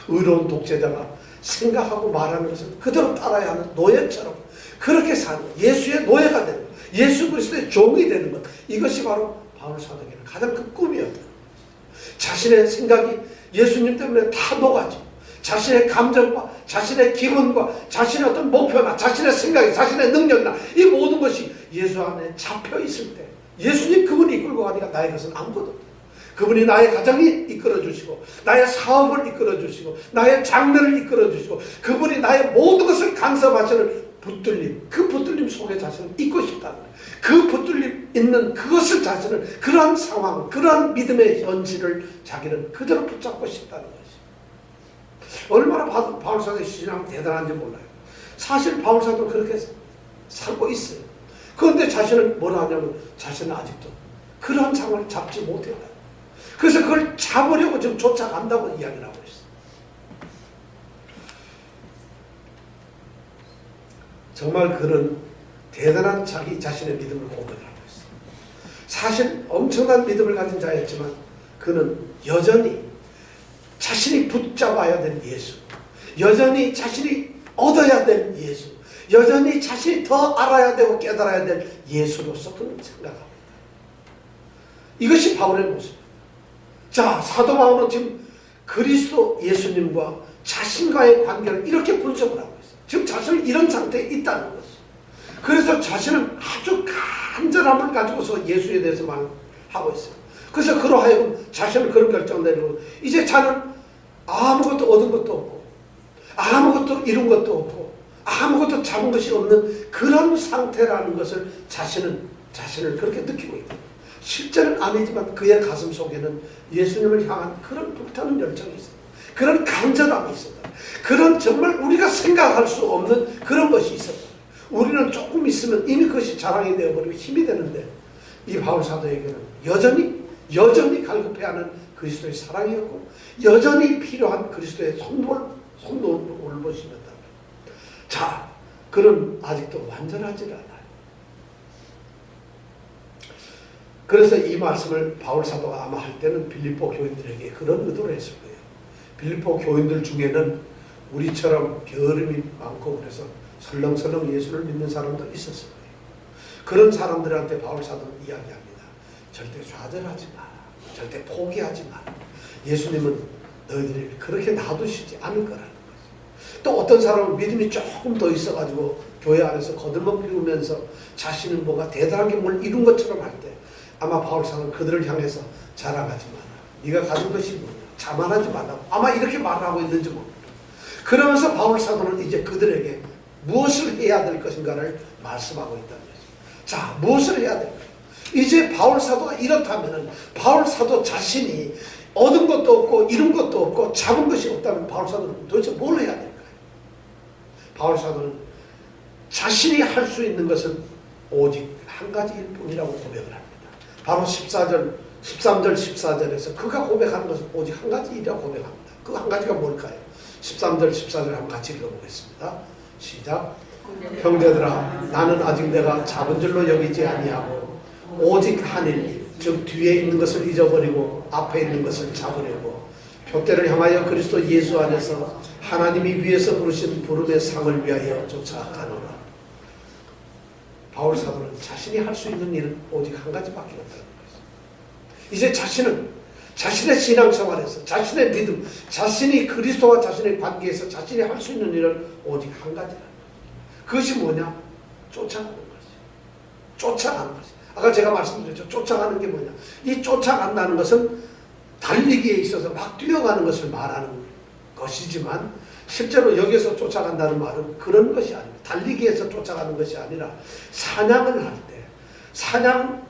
의로운 독재자가 생각하고 말하는 것을 그대로 따라야 하는 노예처럼 그렇게 사는 것, 예수의 노예가 되는 것, 예수 그리스도의 종이 되는 것, 이것이 바로 바울 사도에게는 가장 큰 꿈이었다. 자신의 생각이 예수님 때문에 다 녹아지고 자신의 감정과 자신의 기분과 자신의 어떤 목표나 자신의 생각이 자신의 능력이나 이 모든 것이 예수 안에 잡혀 있을 때 예수님 그분이 이끌고 가니까 나의 것은 아무것도 없다. 그분이 나의 가정이 이끌어주시고 나의 사업을 이끌어주시고 나의 장래를 이끌어주시고 그분이 나의 모든 것을 간섭하시는 붙들림, 그 붙들림 속에 자신을 있고 싶다는 거예요. 그 붙들림 있는 그것을 자신은 그러한 상황, 그러한 믿음의 현실을 자기는 그대로 붙잡고 싶다는 것이. 얼마나 바울 사도의 신앙이 대단한지 몰라요. 사실 바울 사도는 그렇게 살고 있어요. 그런데 자신은 뭐라 하냐면 자신은 아직도 그러한 상황을 잡지 못했다. 그래서 그걸 잡으려고 지금 쫓아간다고 이야기를 하고 있어요. 정말 그는 대단한 자기 자신의 믿음을 고백을 하고 있어요. 사실 엄청난 믿음을 가진 자였지만 그는 여전히 자신이 붙잡아야 될 예수, 여전히 자신이 얻어야 될 예수, 여전히 자신이 더 알아야 되고 깨달아야 될 예수로서 그는 생각합니다. 이것이 바울의 모습입니다. 자, 사도 바울은 지금 그리스도 예수님과 자신과의 관계를 이렇게 분석을 하고 있어요. 지금 자신은 이런 상태에 있다는 것이죠. 그래서 자신은 아주 간절함을 가지고서 예수에 대해서 말하고 있어요. 그래서 그로 하여금 자신은 그런 결정을 내리고 이제 자는 아무것도 얻은 것도 없고 아무것도 이룬 것도 없고 아무것도 잡은 것이 없는 그런 상태라는 것을 자신을 그렇게 느끼고 있다. 실제는 아니지만 그의 가슴 속에는 예수님을 향한 그런 불타는 열정이 있어요. 그런 간절함이 있었다. 그런 정말 우리가 생각할 수 없는 그런 것이 있었다. 우리는 조금 있으면 이미 그것이 자랑이 되어버리고 힘이 되는데 이 바울 사도에게는 여전히 갈급해하는 그리스도의 사랑이었고 여전히 필요한 그리스도의 손놀을 보시면다. 자, 그는 아직도 완전하지 않아요. 그래서 이 말씀을 바울 사도가 아마 할 때는 빌립보 교인들에게 그런 의도를 했을 거예요. 빌립보 교인들 중에는 우리처럼 게으름이 많고 그래서 설렁설렁 예수를 믿는 사람도 있었을 거예요. 그런 사람들한테 바울 사도는 이야기합니다. 절대 좌절하지 마라. 절대 포기하지 마라. 예수님은 너희들이 그렇게 놔두시지 않을 거라는 거죠. 또 어떤 사람은 믿음이 조금 더 있어가지고 교회 안에서 거들먹 피우면서 자신은 뭔가 대단하게 뭘 이룬 것처럼 할 때 아마 바울 사도는 그들을 향해서 자랑하지 마라. 네가 가진 것이 뭐냐. 자만하지 말라고. 아마 이렇게 말하고 있는지 모릅니다. 그러면서 바울 사도는 이제 그들에게 무엇을 해야 될 것인가를 말씀하고 있다는 거죠. 자, 무엇을 해야 될까? 이제 바울 사도가 이렇다면은 바울 사도 자신이 얻은 것도 없고 이룬 것도 없고 잡은 것이 없다면 바울 사도는 도대체 뭘 해야 될까요? 바울 사도는 자신이 할 수 있는 것은 오직 한 가지일 뿐이라고 고백을 합니다. 바로 13절 14절에서 그가 고백하는 것은 오직 한 가지이라고 고백합니다. 그 한 가지가 뭘까요? 13절 14절 한번 같이 읽어보겠습니다. 시작. 형제들아, 나는 아직 내가 잡은 줄로 여기지 아니하고 오직 한 일, 즉 뒤에 있는 것을 잊어버리고 앞에 있는 것을 잡으려고 표대를 향하여 그리스도 예수 안에서 하나님이 위에서 부르신 부름의 상을 위하여 쫓아가노라. 바울 사도는 자신이 할 수 있는 일은 오직 한 가지밖에 없다는 것이죠. 이제 자신은 자신의 신앙생활에서 자신의 믿음, 자신이 그리스도와 자신의 관계에서 자신이 할 수 있는 일은 오직 한 가지라는 거예요. 그것이 뭐냐? 쫓아가는 것이죠. 쫓아가는 것이죠. 아까 제가 말씀드렸죠. 쫓아가는 게 뭐냐? 이 쫓아간다는 것은 달리기에 있어서 막 뛰어가는 것을 말하는 것이지만 실제로 여기서 쫓아간다는 말은 그런 것이 아닙니다. 달리기에서 쫓아가는 것이 아니라 사냥을 할 때 사냥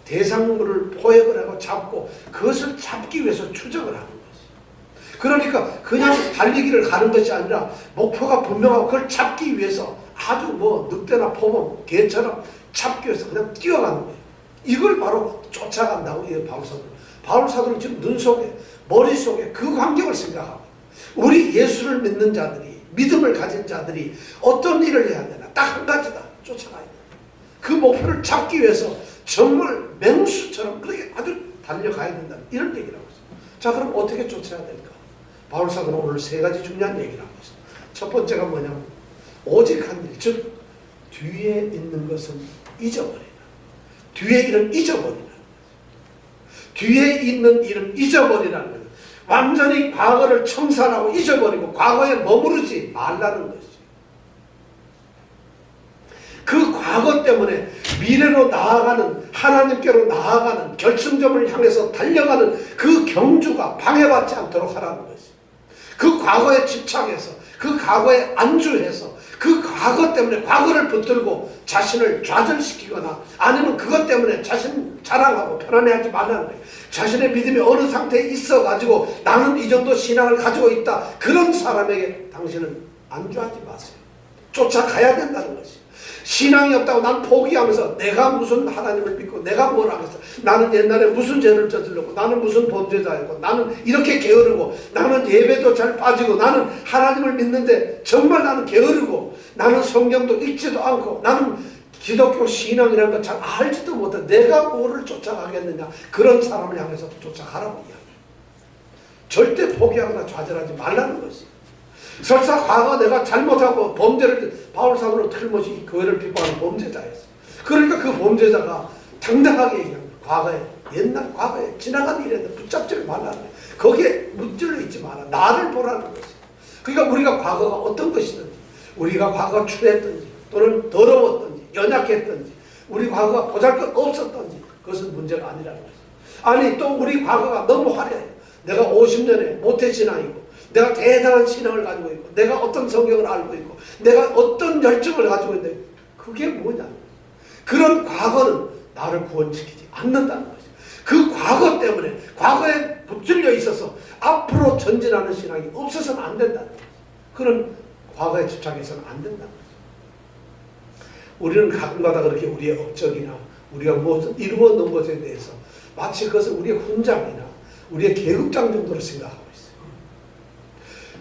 대상물을 포획을 하고 잡고 그것을 잡기 위해서 추적을 하는 것이. 그러니까 그냥 달리기를 가는 것이 아니라 목표가 분명하고 그걸 잡기 위해서 아주 뭐 늑대나 포범, 개처럼 잡기 위해서 그냥 뛰어가는 거예요. 이걸 바로 쫓아간다고 이 바울사도는. 바울사도는 지금 눈 속에 머릿속에 그 광경을 생각하고 우리 예수를 믿는 자들이 믿음을 가진 자들이 어떤 일을 해야 되나 딱 한 가지다. 쫓아가야 된다. 그 목표를 잡기 위해서 정말 맹수처럼 그렇게 아주 달려가야 된다. 이런 얘기를 하고 있어요. 자, 그럼 어떻게 쫓아야 될까? 바울사도는 오늘 세 가지 중요한 얘기를 하고 있어요. 첫 번째가 뭐냐면 오직 한 일, 즉 뒤에 있는 것은 잊어버리라. 뒤에 일은 잊어버리라. 뒤에 있는 일은 잊어버리라는 거예요. 완전히 과거를 청산하고 잊어버리고 과거에 머무르지 말라는 것이죠. 그 과거 때문에 미래로 나아가는 하나님께로 나아가는 결승점을 향해서 달려가는 그 경주가 방해받지 않도록 하라는 것이죠. 그 과거에 집착해서 그 과거에 안주해서 그 과거 때문에 과거를 붙들고 자신을 좌절시키거나 아니면 그것 때문에 자신 자랑하고 편안해하지 말라는 거예요. 자신의 믿음이 어느 상태에 있어가지고 나는 이 정도 신앙을 가지고 있다. 그런 사람에게 당신은 안주하지 마세요. 쫓아가야 된다는 것이에요. 신앙이 없다고 난 포기하면서 내가 무슨 하나님을 믿고 내가 뭘 하겠어. 나는 옛날에 무슨 죄를 저질렀고 나는 무슨 범죄자였고 나는 이렇게 게으르고 나는 예배도 잘 빠지고 나는 하나님을 믿는데 정말 나는 게으르고 나는 성경도 읽지도 않고 나는 기독교 신앙이라는 걸 잘 알지도 못해. 내가 뭐를 쫓아가겠느냐. 그런 사람을 향해서 쫓아가라고 이야기해요. 절대 포기하거나 좌절하지 말라는 것이에요. 설사 과거 내가 잘못하고 범죄를 바울사도로 틀림없이 교회를 비판하는 범죄자였어. 그러니까 그 범죄자가 당당하게 얘기합니다. 과거에 옛날 과거에 지나간 일에 붙잡지 말라는 거예요. 거기에 문질러 있지 마라. 나를 보라는 거지. 그러니까 우리가 과거가 어떤 것이든지 우리가 과거가 추했든지 또는 더러웠든지 연약했든지 우리 과거가 보잘것없었든지 그것은 문제가 아니라는 거죠. 아니 또 우리 과거가 너무 화려해. 내가 50년의 모태신앙이고 내가 대단한 신앙을 가지고 있고 내가 어떤 성경을 알고 있고 내가 어떤 열정을 가지고 있는데 그게 뭐냐. 그런 과거는 나를 구원시키지 않는다는 거죠. 그 과거 때문에 과거에 붙들려 있어서 앞으로 전진하는 신앙이 없어서는 안 된다는 거죠. 그런 과거에 집착해서는 안 된다는 거죠. 우리는 가끔가다 그렇게 우리의 업적이나 우리가 무엇을 이루어 놓은 것에 대해서 마치 그것을 우리의 훈장이나 우리의 계급장 정도로 생각하고 있어요.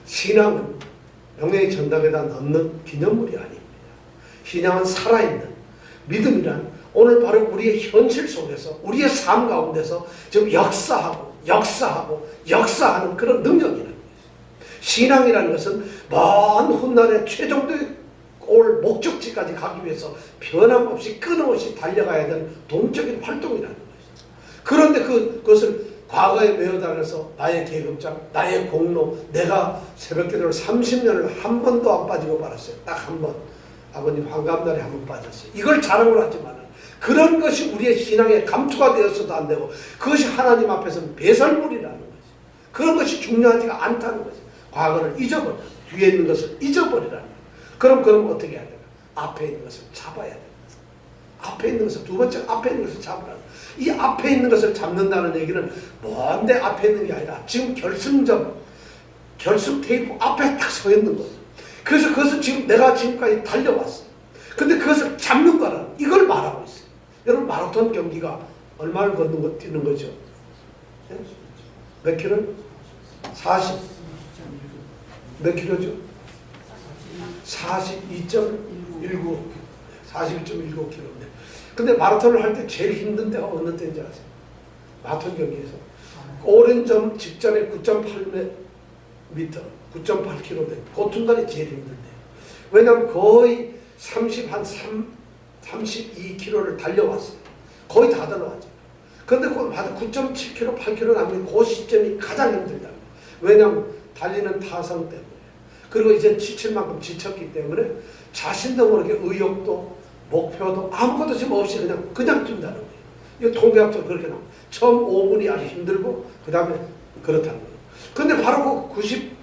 신앙은 명예의 전당에다 넣는 기념물이 아닙니다. 신앙은 살아있는 믿음이란 오늘 바로 우리의 현실 속에서 우리의 삶 가운데서 지금 역사하는 그런 능력이라는 거죠. 신앙이라는 것은 먼 훗날의 최종적인 올 목적지까지 가기 위해서 변함없이 끊임없이 달려가야 되는 동적인 활동이라는 거죠. 그런데 그것을 과거에 매어다녀서 나의 계급장, 나의 공로, 내가 새벽기도를 30년을 한 번도 안 빠지고 말았어요. 딱 한 번. 아버님 환갑날에 한 번 빠졌어요. 이걸 자랑을 하지만 그런 것이 우리의 신앙에 감투가 되어서도 안 되고 그것이 하나님 앞에서는 배설물이라는 거죠. 그런 것이 중요하지가 않다는 거죠. 과거를 잊어버려. 뒤에 있는 것을 잊어버리라는 거죠. 그럼 어떻게 해야 되나? 앞에 있는 것을 잡아야 됩니다. 앞에 있는 것을 두 번째 앞에 있는 것을 잡으라는 거예요. 이 앞에 있는 것을 잡는다는 얘기는 뭔데 앞에 있는 게 아니라 지금 결승 테이프 앞에 딱 서 있는 거죠. 그래서 그것은 지금 내가 지금까지 달려왔어. 근데 그것을 잡는 거라는 이걸 말하고 있어요. 여러분 마라톤 경기가 얼마를 뛰는 거죠? 몇 킬로? 40. 몇 킬로죠? 42.19. 42.19킬로인데. 근데 마라톤을 할 때 제일 힘든 때가 어느 때인지 아세요? 마라톤 경기에서. 오랜 점 직전에 9.8m, 9.8km 된 고퉁단이 제일 힘든데. 왜냐하면 거의 32km를 달려왔어요. 거의 다 달려왔죠. 그런데 그 9.7km, 8km 남긴 그 시점이 가장 힘들다. 왜냐하면 달리는 타성 때문에. 그리고 이제 지칠 만큼 지쳤기 때문에 자신도 모르게 의욕도 목표도 아무것도 지금 없이 그냥 뛴다는 거예요. 이거 통계학적으로 그렇게 나옵니다. 처음 5분이 아주 힘들고 그 다음에 그렇다는 거예요. 근데 바로 그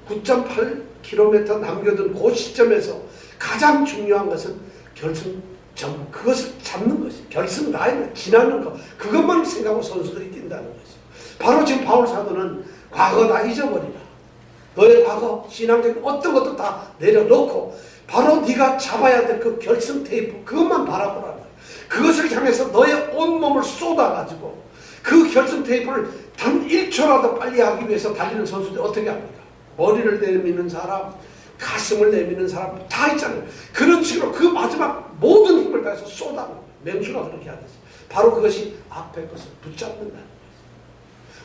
99.8km 남겨둔 그 시점에서 가장 중요한 것은 결승점, 그것을 잡는 것이 결승 라인을 지나는 것, 그것만 생각하고 선수들이 뛴다는 것이. 바로 지금 바울 사도는 과거 다 잊어버리라. 너의 과거 신앙적인 어떤 것도 다 내려놓고 바로 네가 잡아야 될 그 결승 테이프, 그것만 바라보라는 거예요. 그것을 향해서 너의 온몸을 쏟아가지고 그 결승 테이프를 단 1초라도 빨리 하기 위해서 달리는 선수들이 어떻게 합니까? 머리를 내미는 사람, 가슴을 내미는 사람 다 있잖아요. 그런 식으로 그 마지막 모든 힘을 다해서 쏟아내는 거예요. 맹수가 그렇게 하듯이. 바로 그것이 앞에 것을 붙잡는다는 거예요.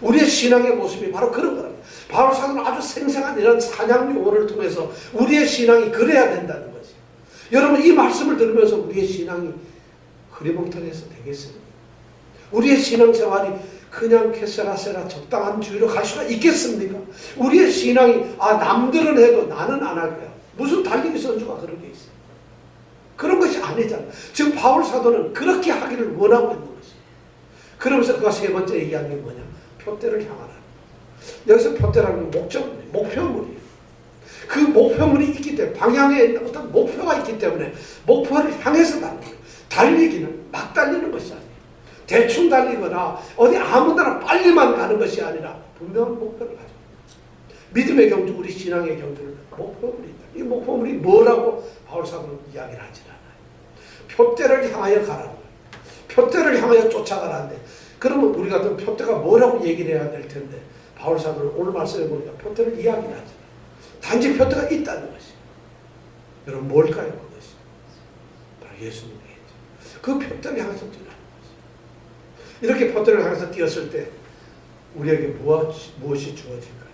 우리의 신앙의 모습이 바로 그런 거랍니다. 바울 사도는 아주 생생한 이런 사냥 용어를 통해서 우리의 신앙이 그래야 된다는 거죠. 여러분, 이 말씀을 들으면서 우리의 신앙이 흐리멍텅해서 되겠습니까? 우리의 신앙생활이 그냥 캐세라세라 적당한 주의로 갈 수가 있겠습니까? 우리의 신앙이 남들은 해도 나는 안 할 거야. 무슨 달리기 선수가 그런 게 있어요. 그런 것이 아니잖아요. 지금 바울 사도는 그렇게 하기를 원하고 있는 것이에요. 그러면서 그가 세 번째 얘기하는 게 뭐냐? 표대를 향하라. 여기서 표대라는 건 목표물이에요. 그 목표물이 있기 때문에, 방향에 어떤 목표가 있기 때문에 목표를 향해서 달리는 거예요. 달리기는 막 달리는 것이 아니에요. 대충 달리거나 어디 아무데나 빨리만 가는 것이 아니라 분명한 목표를 가지고, 믿음의 경주, 우리 신앙의 경주는 목표물이 있다. 이 목표물이 뭐라고 바울 사도는 이야기를 하지 않아요. 표대를 향하여 가라는 거예요. 표대를 향하여 쫓아가라는데, 그러면 우리 같은 표대가 뭐라고 얘기를 해야 될 텐데, 바울 사도는 오늘 말씀해 보니까 표대를 이야기를 하지 않아요. 단지 표대가 있다는 것이. 여러분, 뭘까요? 그것이 바로 예수님이겠죠. 그 표대를 향해서 뛰라는 것이. 이렇게 표대를 향해서 뛰었을 때 우리에게 무엇이 주어질까요?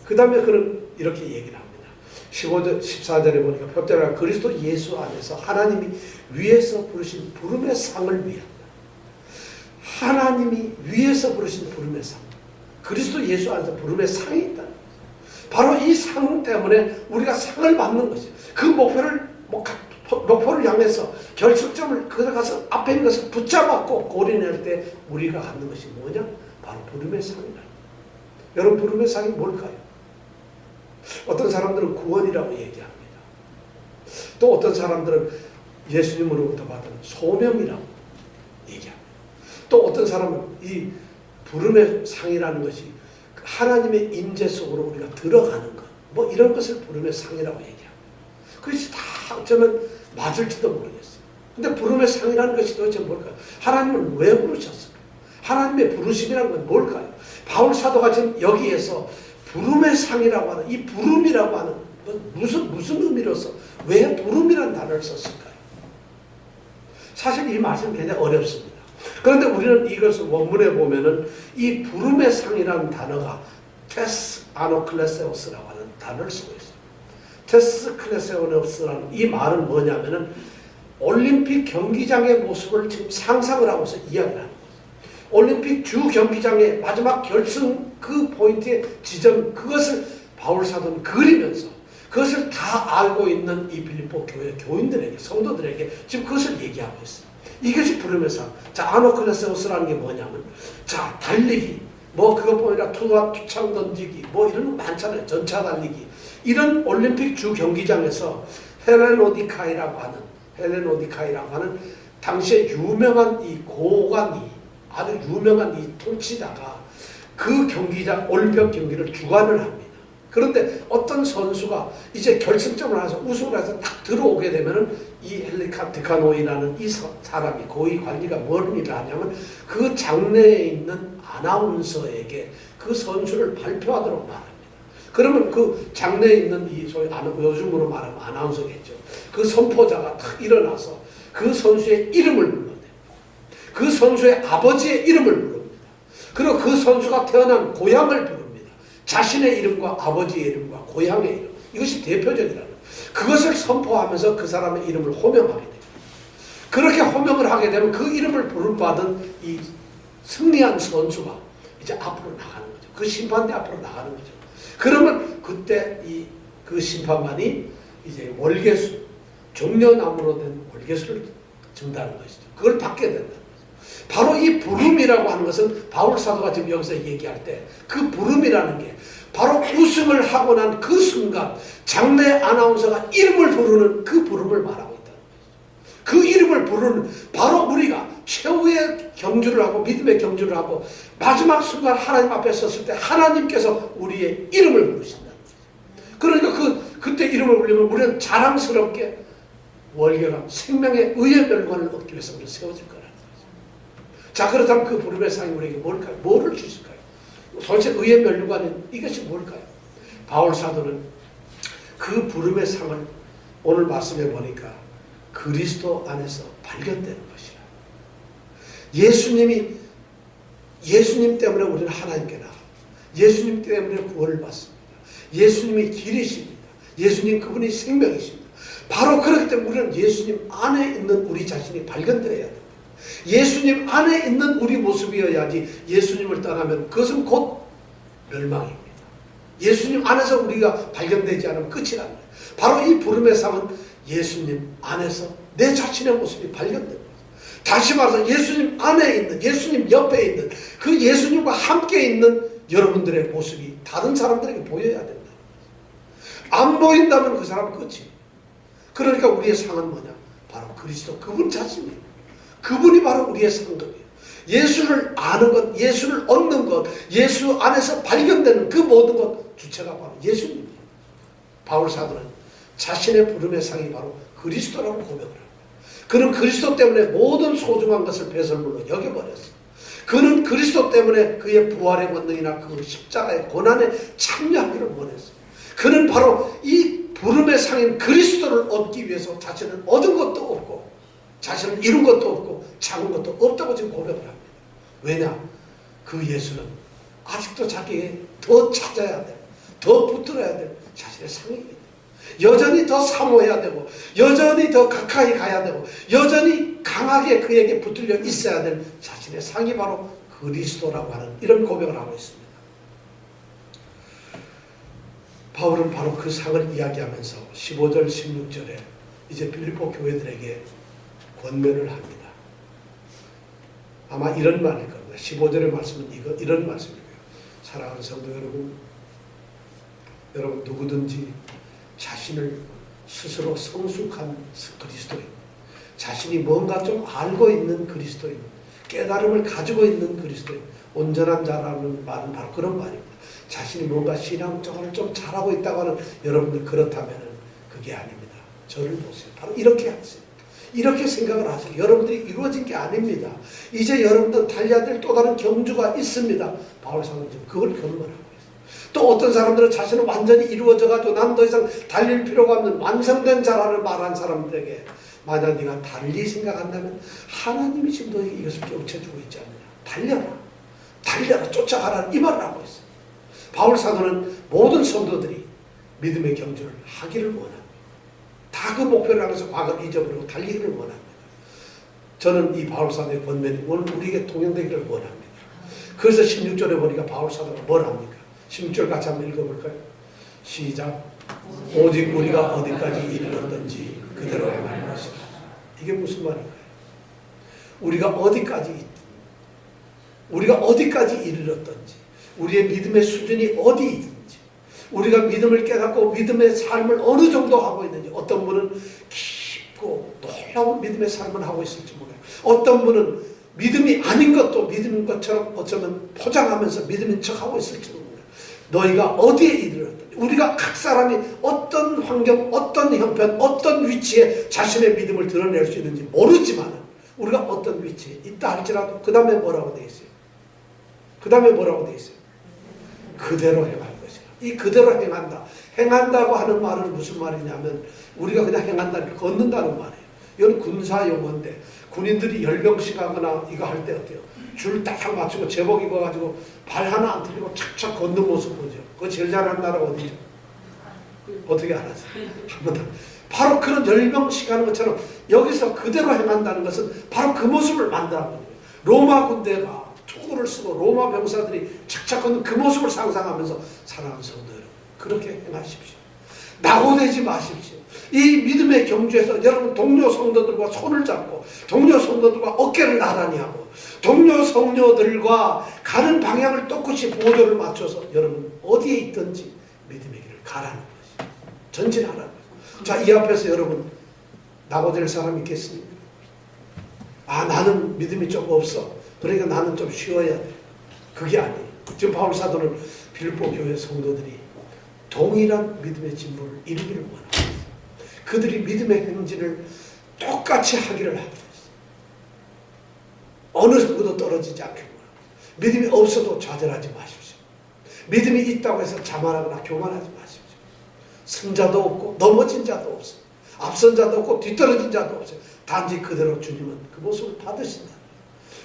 그 다음에 그는 이렇게 얘기를 합니다. 15절, 14절에 보니까 표대를 그리스도 예수 안에서 하나님이 위에서 부르신 부름의 상을 위한다. 하나님이 위에서 부르신 부름의 상, 그리스도 예수 안에서 부름의 상이 있다. 바로 이 상 때문에 우리가 상을 받는 것이에요. 그 목표를 향해서 결승점을 들어가서 앞에 있는 것을 붙잡았고 고린할 때 우리가 갖는 것이 뭐냐? 바로 부름의 상이다. 여러분, 부름의 상이 뭘까요? 어떤 사람들은 구원이라고 얘기합니다. 또 어떤 사람들은 예수님으로부터 받은 소명이라고 얘기합니다. 또 어떤 사람은 이 부름의 상이라는 것이 하나님의 임재 속으로 우리가 들어가는 것, 뭐 이런 것을 부름의 상이라고 얘기합니다. 그것이 다 어쩌면 맞을지도 모르겠어요. 근데 부름의 상이라는 것이 도대체 뭘까요? 하나님은 왜 부르셨을까요? 하나님의 부르심이라는 건 뭘까요? 바울 사도가 지금 여기에서 부름의 상이라고 하는 이 부름이라고 하는 무슨 의미로서 왜 부름이라는 단어를 썼을까요? 사실 이 말씀은 굉장히 어렵습니다. 그런데 우리는 이것을 원문에 보면은 이 부름의 상이라는 단어가 테스 아노클레세오스라고 하는 단어를 쓰고 있어요. 테스 클레세오스라는 이 말은 뭐냐면은 올림픽 경기장의 모습을 지금 상상을 하고서 이야기를 하는 거예요. 올림픽 주 경기장의 마지막 결승 그 포인트의 지점, 그것을 바울 사도는 그리면서 그것을 다 알고 있는 이 필리포 교회 교인들에게, 성도들에게 지금 그것을 얘기하고 있어요. 이것이 부름의 상. 자, 아노클레세오스라는 게 뭐냐면, 자, 달리기, 뭐 그것뿐 아니라 투창 던지기, 뭐 이런 거 많잖아요. 전차 달리기. 이런 올림픽 주 경기장에서 헬레노디카이라고 하는 당시에 유명한 이 고관이, 아주 유명한 이 통치자가 그 경기장 올림픽 경기를 주관을 합니다. 그런데 어떤 선수가 이제 결승점을 해서 우승을 해서 딱 들어오게 되면은 이 헬리카티카노이라는 이 사람이, 고위 관리가 뭔 일을 하냐면 그 장내에 있는 아나운서에게 그 선수를 발표하도록 말합니다. 그러면 그 장내에 있는 이 소위 요즘으로 말하면 아나운서겠죠. 그 선포자가 딱 일어나서 그 선수의 이름을 불러냅니다. 그 선수의 아버지의 이름을 부릅니다. 그리고 그 선수가 태어난 고향을 부릅니다. 자신의 이름과 아버지의 이름과 고향의 이름, 이것이 대표적이라는 거예요. 그것을 선포하면서 그 사람의 이름을 호명하게 돼요. 그렇게 호명을 하게 되면 그 이름을 부름받은 이 승리한 선수가 이제 앞으로 나가는 거죠. 그 심판대 앞으로 나가는 거죠. 그러면 그때 그 심판관이 이제 월계수, 종려나무로 된 월계수를 준다는 것이죠. 그걸 받게 된다는 거죠. 바로 이 부름이라고 하는 것은 바울 사도가 지금 여기서 얘기할 때 그 부름이라는 게 바로 우승을 하고 난 그 순간 장례 아나운서가 이름을 부르는 그 부름을 말하고 있다는 거죠. 그 이름을 부르는 바로 우리가 최후의 경주를 하고 믿음의 경주를 하고 마지막 순간 하나님 앞에 섰을 때 하나님께서 우리의 이름을 부르신다는 거죠. 그러니까 그때 이름을 부르면 우리는 자랑스럽게 월계가 생명의 의의 멸관을 얻기 위해서 우리는 세워질 거라는 거죠. 자, 그렇다면 그 부름의 상이 우리에게 뭘까요? 뭐를 주실까요? 도대체 의의 멸관은 이것이 뭘까요? 바울 사도는 그 부름의 상을 오늘 말씀해 보니까 그리스도 안에서 발견되는 것이라. 예수님 때문에 우리는 하나님께 나가. 예수님 때문에 구원을 받습니다. 예수님이 길이십니다. 예수님 그분이 생명이십니다. 바로 그렇기 때문에 우리는 예수님 안에 있는 우리 자신이 발견되어야 됩니다. 예수님 안에 있는 우리 모습이어야지 예수님을 떠나면 그것은 곧 멸망입니다. 예수님 안에서 우리가 발견되지 않으면 끝이라는 거예요. 바로 이 부름의 상은 예수님 안에서 내 자신의 모습이 발견됩니다. 다시 말해서 예수님 안에 있는, 예수님 옆에 있는 그 예수님과 함께 있는 여러분들의 모습이 다른 사람들에게 보여야 된다. 안 보인다면 그 사람은 끝이에요. 그러니까 우리의 상은 뭐냐? 바로 그리스도 그분 자신이에요. 그분이 바로 우리의 상급이에요. 예수를 아는 것, 예수를 얻는 것, 예수 안에서 발견되는 그 모든 것 주체가 바로 예수님이에요. 바울 사도는 자신의 부름의 상이 바로 그리스도라고 고백을 합니다. 그는 그리스도 때문에 모든 소중한 것을 배설물로 여겨버렸어요. 그는 그리스도 때문에 그의 부활의 권능이나 그 십자가의 고난에 참여하기를 원했어요. 그는 바로 이 부름의 상인 그리스도를 얻기 위해서 자신은 얻은 것도 없고 자신은 이룬 것도 없고 작은 것도 없다고 지금 고백을 합니다. 왜냐? 그 예수는 아직도 자기에게 더 찾아야 돼, 더 붙들어야 돼 자신의 상이기 때문에 여전히 더 사모해야 되고 여전히 더 가까이 가야 되고 여전히 강하게 그에게 붙들려 있어야 될 자신의 상이 바로 그리스도라고 하는 이런 고백을 하고 있습니다. 바울은 바로 그 상을 이야기하면서 15절 16절에 이제 빌립보 교회들에게 권면을 합니다. 아마 이런 말일 겁니다. 15절의 말씀은 이런 말씀이고요. 사랑하는 성도 여러분 누구든지 자신을 스스로 성숙한 그리스도인, 자신이 뭔가 좀 알고 있는 그리스도인, 깨달음을 가지고 있는 그리스도인, 온전한 자라는 말은 바로 그런 말입니다. 자신이 뭔가 신앙적으로 좀 잘하고 있다고 하는 여러분들 그렇다면 그게 아닙니다. 저를 보세요. 바로 이렇게 하세요. 이렇게 생각을 하세요. 여러분들이 이루어진 게 아닙니다. 이제 여러분들 달려야 될 또 다른 경주가 있습니다. 바울 사도는 지금 그걸 경험하고 있어요. 또 어떤 사람들은 자신은 완전히 이루어져가지고 난 더 이상 달릴 필요가 없는 완성된 자라는 말한 사람들에게 만약 네가 달리 생각한다면 하나님이 지금 너에게 이것을 깨우쳐주고 있지 않느냐. 달려라, 쫓아가라 이 말을 하고 있어요. 바울 사도는 모든 성도들이 믿음의 경주를 하기를 원합니다. 다 그 목표를 향해서 과거를 잊어버리고 달리기를 원합니다. 저는 이 바울 사도의 권면이 오늘 우리에게 통용되기를 원합니다. 그래서 16절에 보니까 바울 사도가 뭘 합니까? 16절 같이 한번 읽어볼까요? 시작. 오직 우리가 어디까지 이르렀든지 그대로 행할 것이다. 이게 무슨 말인가요? 우리가 어디까지 이르렀든지 우리의 믿음의 수준이 어디 있든지 우리가 믿음을 깨닫고 믿음의 삶을 어느 정도 하고 있는지 어떤 분은 깊고 놀라운 믿음의 삶을 하고 있을지 몰라요. 어떤 분은 믿음이 아닌 것도 믿음인 것처럼 어쩌면 포장하면서 믿음인 척하고 있을지도 몰라요. 너희가 어디에 이르렀든지 우리가 각 사람이 어떤 환경, 어떤 형편, 어떤 위치에 자신의 믿음을 드러낼 수 있는지 모르지만 우리가 어떤 위치에 있다 할지라도 그 다음에 뭐라고 되어 있어요? 그대로 행할 것이라. 이 그대로 행한다. 행한다고 하는 말은 무슨 말이냐면 우리가 그냥 행한다는 걷는다는 말이에요. 이건 군사 용어인데 군인들이 열병식 하거나 이거 할 때 어때요? 줄 딱 맞추고 제복 입어가지고 발 하나 안 틀리고 착착 걷는 모습 보죠. 그거 제일 잘하는 나라가 어디죠? 어떻게 알았어요? 한번 더. 바로 그런 열병식 하는 것처럼 여기서 그대로 행한다는 것은 바로 그 모습을 만들라는 거예요. 로마 군대가 투구를 쓰고 로마 병사들이 착착 걷는 그 모습을 상상하면서 사랑하는 성도 여러분, 그렇게 행하십시오. 낙오되지 마십시오. 이 믿음의 경주에서 여러분 동료 성도들과 손을 잡고 동료 성도들과 어깨를 나란히 하고 동료 성도들과 가는 방향을 똑같이 보조를 맞춰서 여러분 어디에 있든지 믿음의 길을 가라는 것이 전진하라는 거죠. 자, 이 앞에서 여러분 낙오될 사람 있겠습니까? 아, 나는 믿음이 좀 없어. 그러니까 나는 좀 쉬어야 돼. 그게 아니에요. 지금 바울 사도는 빌립보 교회 성도들이 동일한 믿음의 진보를 이루기를 원합니다. 그들이 믿음의 행진을 똑같이 하기를 하고 있어요. 어느 누구도 떨어지지 않기를 원합니다. 믿음이 없어도 좌절하지 마십시오. 믿음이 있다고 해서 자만하거나 교만하지 마십시오. 승자도 없고 넘어진 자도 없어요. 앞선 자도 없고 뒤떨어진 자도 없어요. 단지 그대로 주님은 그 모습을 받으신다.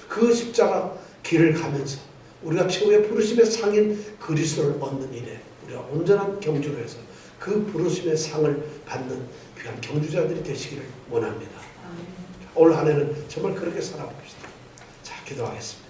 그 십자가 길을 가면서 우리가 최후의 부르심의 상인 그리스도를 얻는 일에 우리가 온전한 경주로 해서 그 부르심의 상을 받는 귀한 경주자들이 되시기를 원합니다. 올 한 해는 정말 그렇게 살아봅시다. 자, 기도하겠습니다.